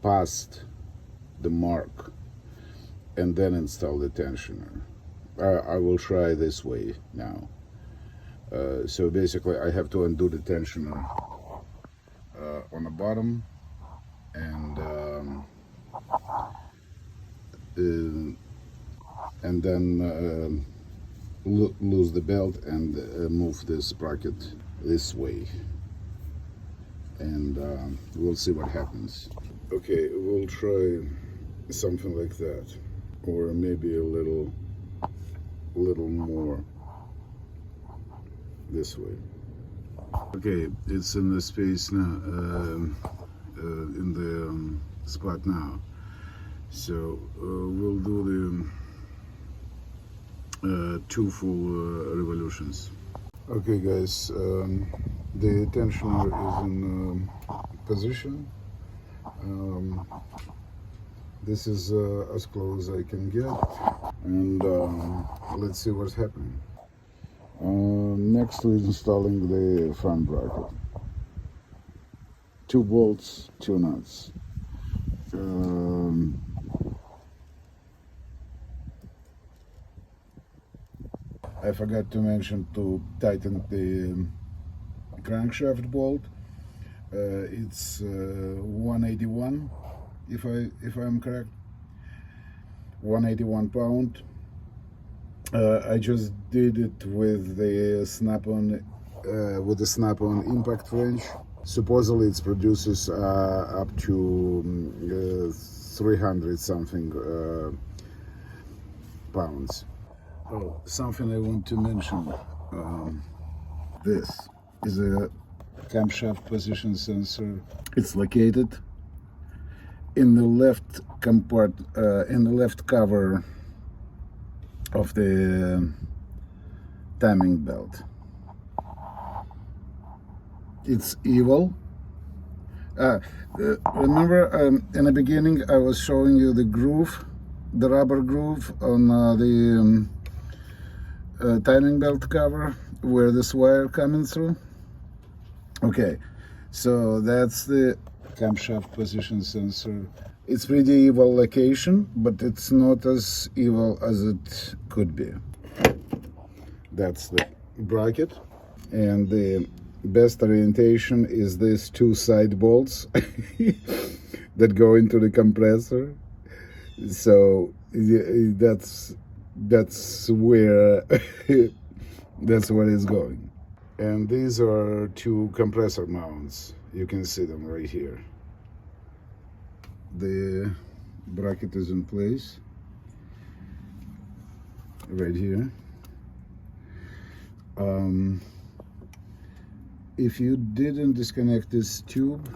past the mark, and then install the tensioner. I will try this way now. So basically I have to undo the tensioner on the bottom, and then lose the belt and move this sprocket this way, and we'll see what happens. Okay, we'll try something like that, or maybe a little more this way. Okay, it's in the space now, in the spot now. So we'll do the 2 full revolutions. Okay, guys, the tensioner is in position. This is as close as I can get, and let's see what's happening. Next is installing the front bracket. 2 bolts, 2 nuts. I forgot to mention to tighten the crankshaft bolt. It's 181, if I'm correct. 181 pound. I just did it with the snap-on impact wrench. Supposedly it produces up to 300 something pounds. Oh, something I want to mention. This is a camshaft position sensor. It's located in the left in the left cover of the timing belt. It's evil. Remember, in the beginning I was showing you the groove, the rubber groove on the timing belt cover, where this wire coming through. Okay, so that's the camshaft position sensor. It's pretty evil location, but it's not as evil as it could be. That's the bracket, and the best orientation is these 2 side bolts that go into the compressor. So that's where that's where it's going. And these are 2 compressor mounts. You can see them right here. The bracket is in place right here. If you didn't disconnect this tube,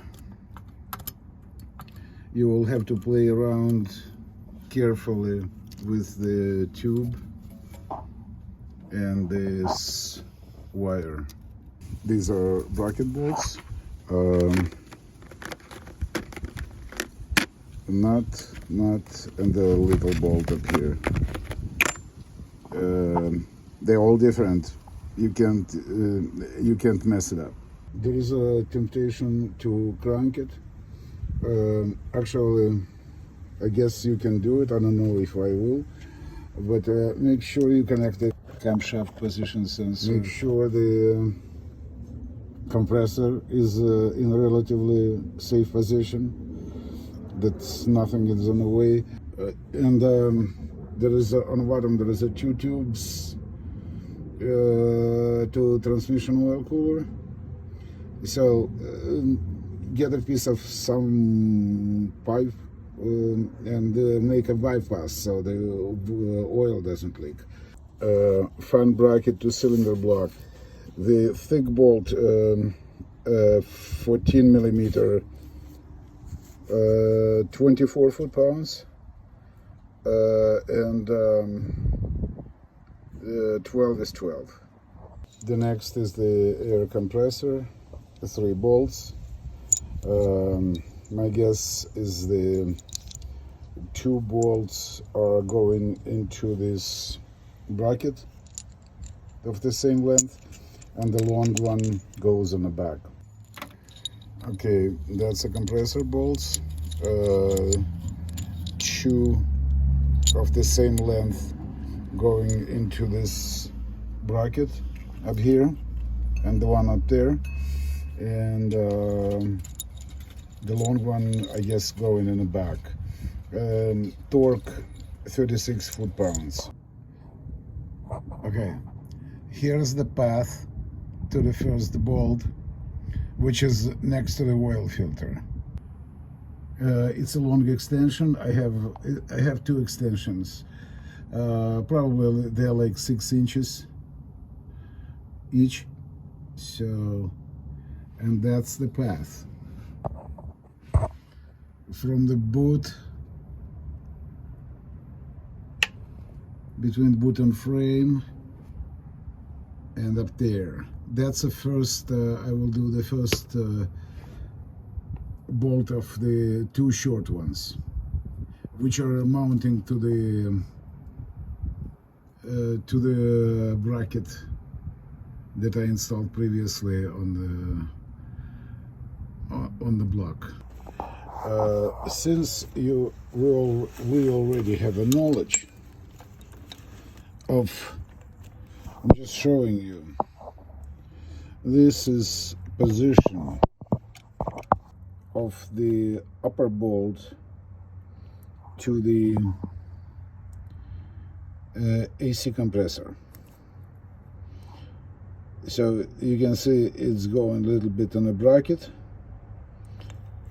you will have to play around carefully with the tube and this wire. These are bracket bolts. Nut, and the little bolt up here. They're all different. You can't mess it up. There is a temptation to crank it. Actually, I guess you can do it. I don't know if I will, but make sure you connect the camshaft position sensor. Make sure the compressor is in a relatively safe position, that nothing is on the way. And there is on the bottom there is 2 tubes to transmission oil cooler. So get a piece of some pipe and make a bypass so the oil doesn't leak. Fan bracket to cylinder block. The thick bolt, 14 millimeter, 24 foot-pounds, and 12 is 12. The next is the air compressor, the 3 bolts. My guess is the 2 bolts are going into this bracket of the same length, and the long one goes on the back. Okay, that's the compressor bolts, 2 of the same length going into this bracket up here and the one up there, and the long one, I guess, going in the back. Torque 36 foot-pounds. Okay, here's the path to the first bolt, which is next to the oil filter. It's a long extension. I have two extensions. Probably they're like 6 inches each. So, and that's the path from the boot, between boot and frame, and up there. That's the first, I will do the first bolt of the two short ones, which are mounting to the bracket that I installed previously on the block. Since we already have a knowledge of, I'm just showing you, this is position of the upper bolt to the AC compressor. So you can see it's going a little bit on the bracket,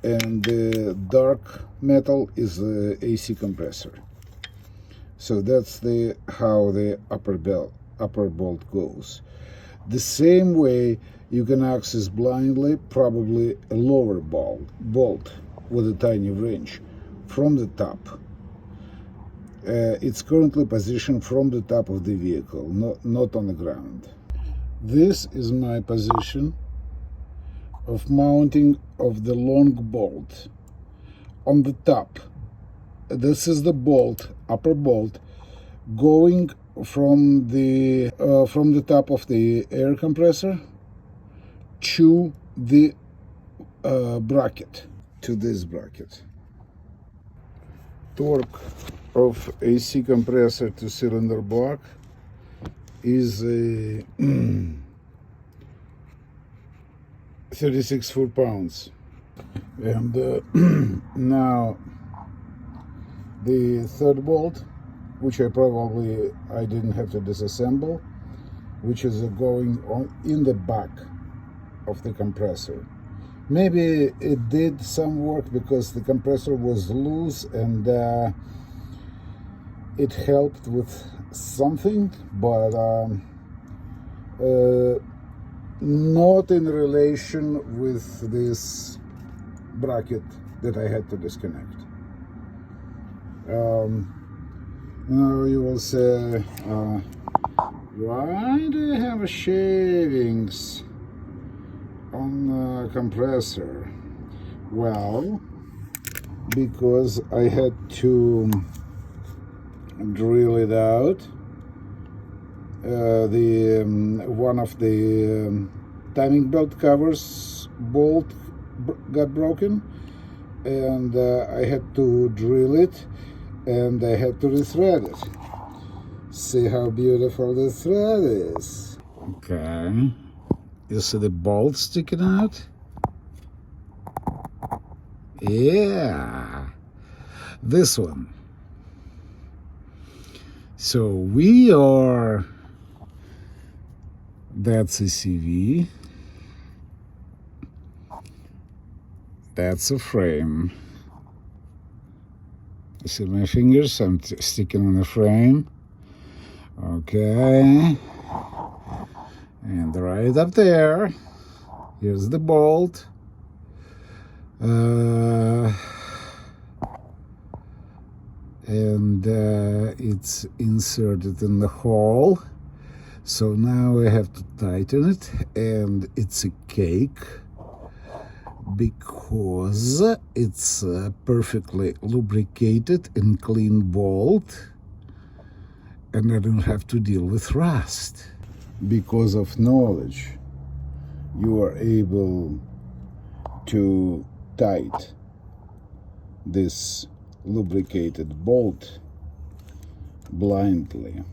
and the dark metal is the AC compressor. So that's how the upper bolt goes. The same way you can access blindly probably a lower bolt with a tiny wrench from the top. It's currently positioned from the top of the vehicle, not on the ground. This is my position of mounting of the long bolt on the top. This is the bolt, upper bolt, going from the top of the air compressor to the bracket, to this bracket. Torque of AC compressor to cylinder block is a 36 foot-pounds. And now the third bolt, which I didn't have to disassemble, which is going on in the back of the compressor. Maybe it did some work because the compressor was loose and it helped with something, but not in relation with this bracket that I had to disconnect. Now you will say, why do you have shavings on the compressor? Well, because I had to drill it out. One of the timing belt covers bolt got broken, and I had to drill it, and I had to rethread it. See how beautiful the thread is. Okay, you see the bolt sticking out? Yeah, this one. So that's a CV, that's a frame. You see my fingers? I'm sticking on the frame. Okay, and right up there, here's the bolt. And it's inserted in the hole. So now I have to tighten it, and it's a cake because it's perfectly lubricated and clean bolt, and I don't have to deal with rust. Because of knowledge, you are able to tighten this lubricated bolt blindly.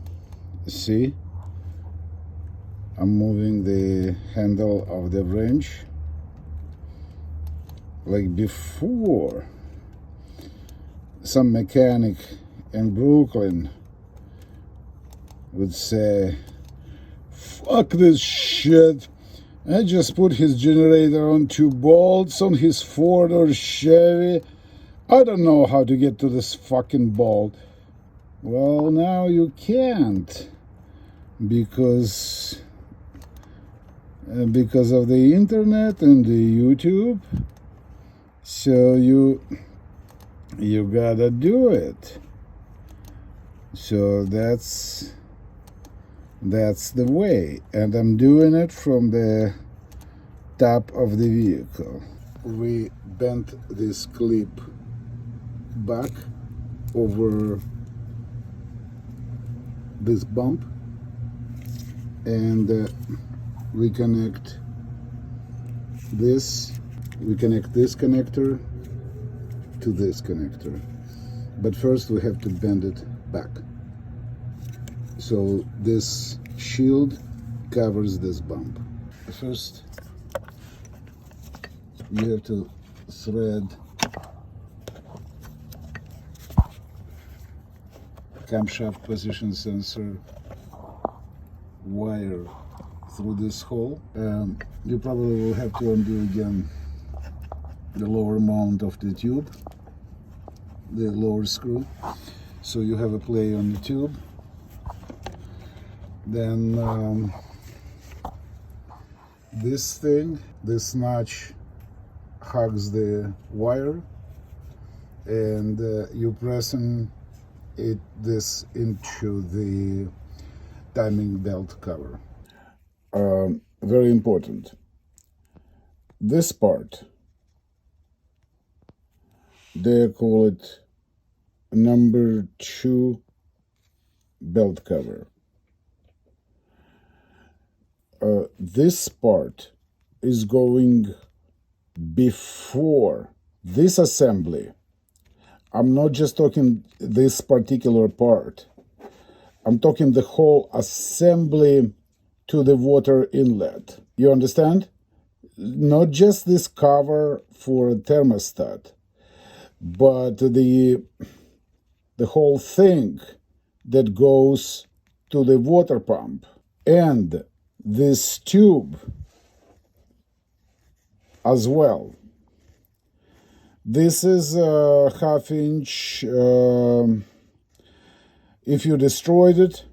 See, I'm moving the handle of the wrench. Like before, some mechanic in Brooklyn would say, fuck this shit. I just put his generator on 2 bolts on his Ford or Chevy. I don't know how to get to this fucking bolt. Well, now you can't because of the internet and the YouTube. So you gotta do it. So that's the way, and I'm doing it from the top of the vehicle. We bent this clip back over this bump, and we connect this connector to this connector, but first we have to bend it back. So this shield covers this bump. First, you have to thread camshaft position sensor wire through this hole. You probably will have to undo again the lower mount of the tube, the lower screw, so you have a play on the tube. Then this notch hugs the wire, and you pressing this into the timing belt cover. Very important. This part, they call it number 2 belt cover. This part is going before this assembly. I'm not just talking this particular part. I'm talking the whole assembly to the water inlet. You understand? Not just this cover for a thermostat, but the whole thing that goes to the water pump. And this tube as well. This is a 1/2 inch. If you destroyed it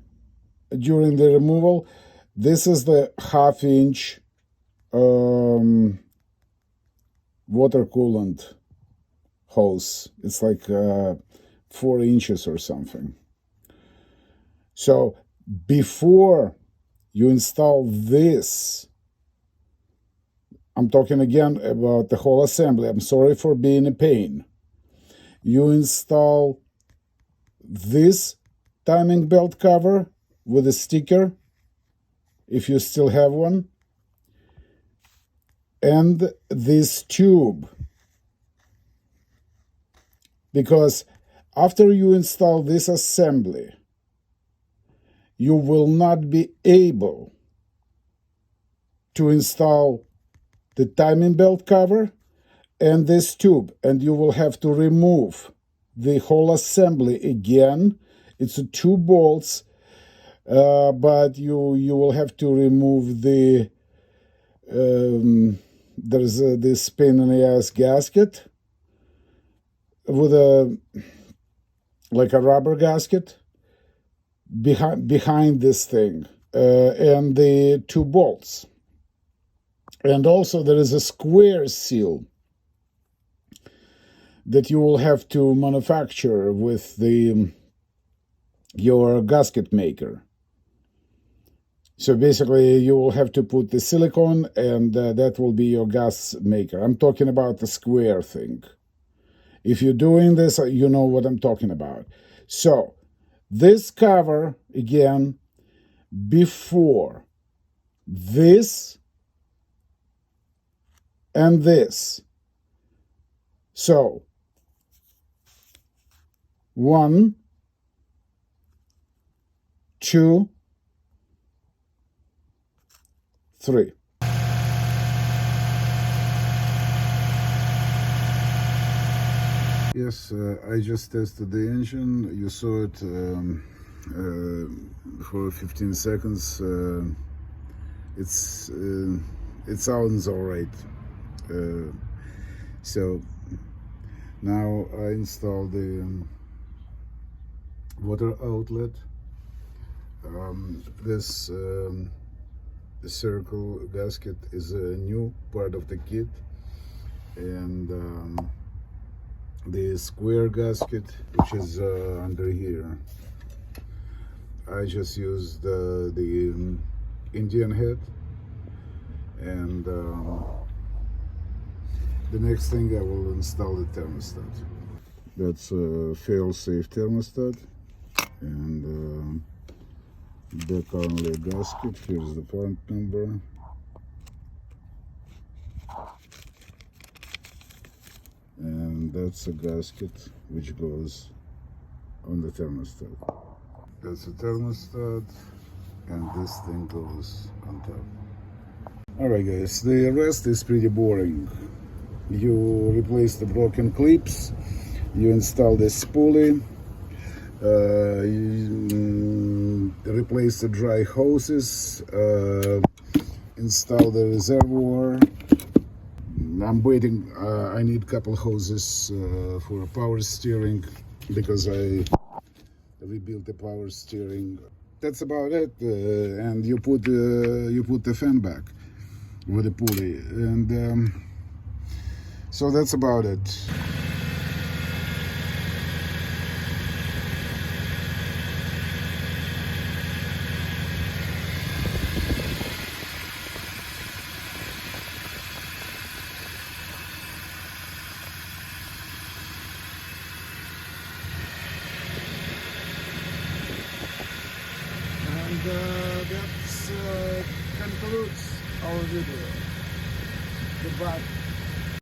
during the removal, this is the 1/2 inch water coolant hose. It's like 4 inches or something. So before you install this, I'm talking again about the whole assembly. I'm sorry for being a pain. You install this timing belt cover with a sticker, if you still have one, and this tube. Because after you install this assembly, you will not be able to install the timing belt cover and this tube, and you will have to remove the whole assembly again. It's 2 bolts, but you will have to remove the there's this pain in the ass gasket with like a rubber gasket behind this thing, and the 2 bolts. And also there is a square seal that you will have to manufacture with your gasket maker. So basically you will have to put the silicone, and that will be your gas maker. I'm talking about the square thing. If you're doing this, you know what I'm talking about. So this cover, again, before this and this. So 1, 2, 3. Yes, I just tested the engine. You saw it for 15 seconds. It sounds all right. So now I install the water outlet. This circle gasket is a new part of the kit, and the square gasket, which is under here, I just used the Indian head. And the next thing, I will install the thermostat. That's a fail-safe thermostat, and back only a gasket. Here's the part number. And that's a gasket which goes on the thermostat. That's a thermostat, and this thing goes on top. Alright guys, the rest is pretty boring. You replace the broken clips, you install this pulley, you replace the dry hoses, install the reservoir. I'm waiting, I need a couple hoses for power steering, because I rebuilt the power steering. That's about it, and you put the fan back with the pulley, and so that's about it. And that concludes our video. Goodbye.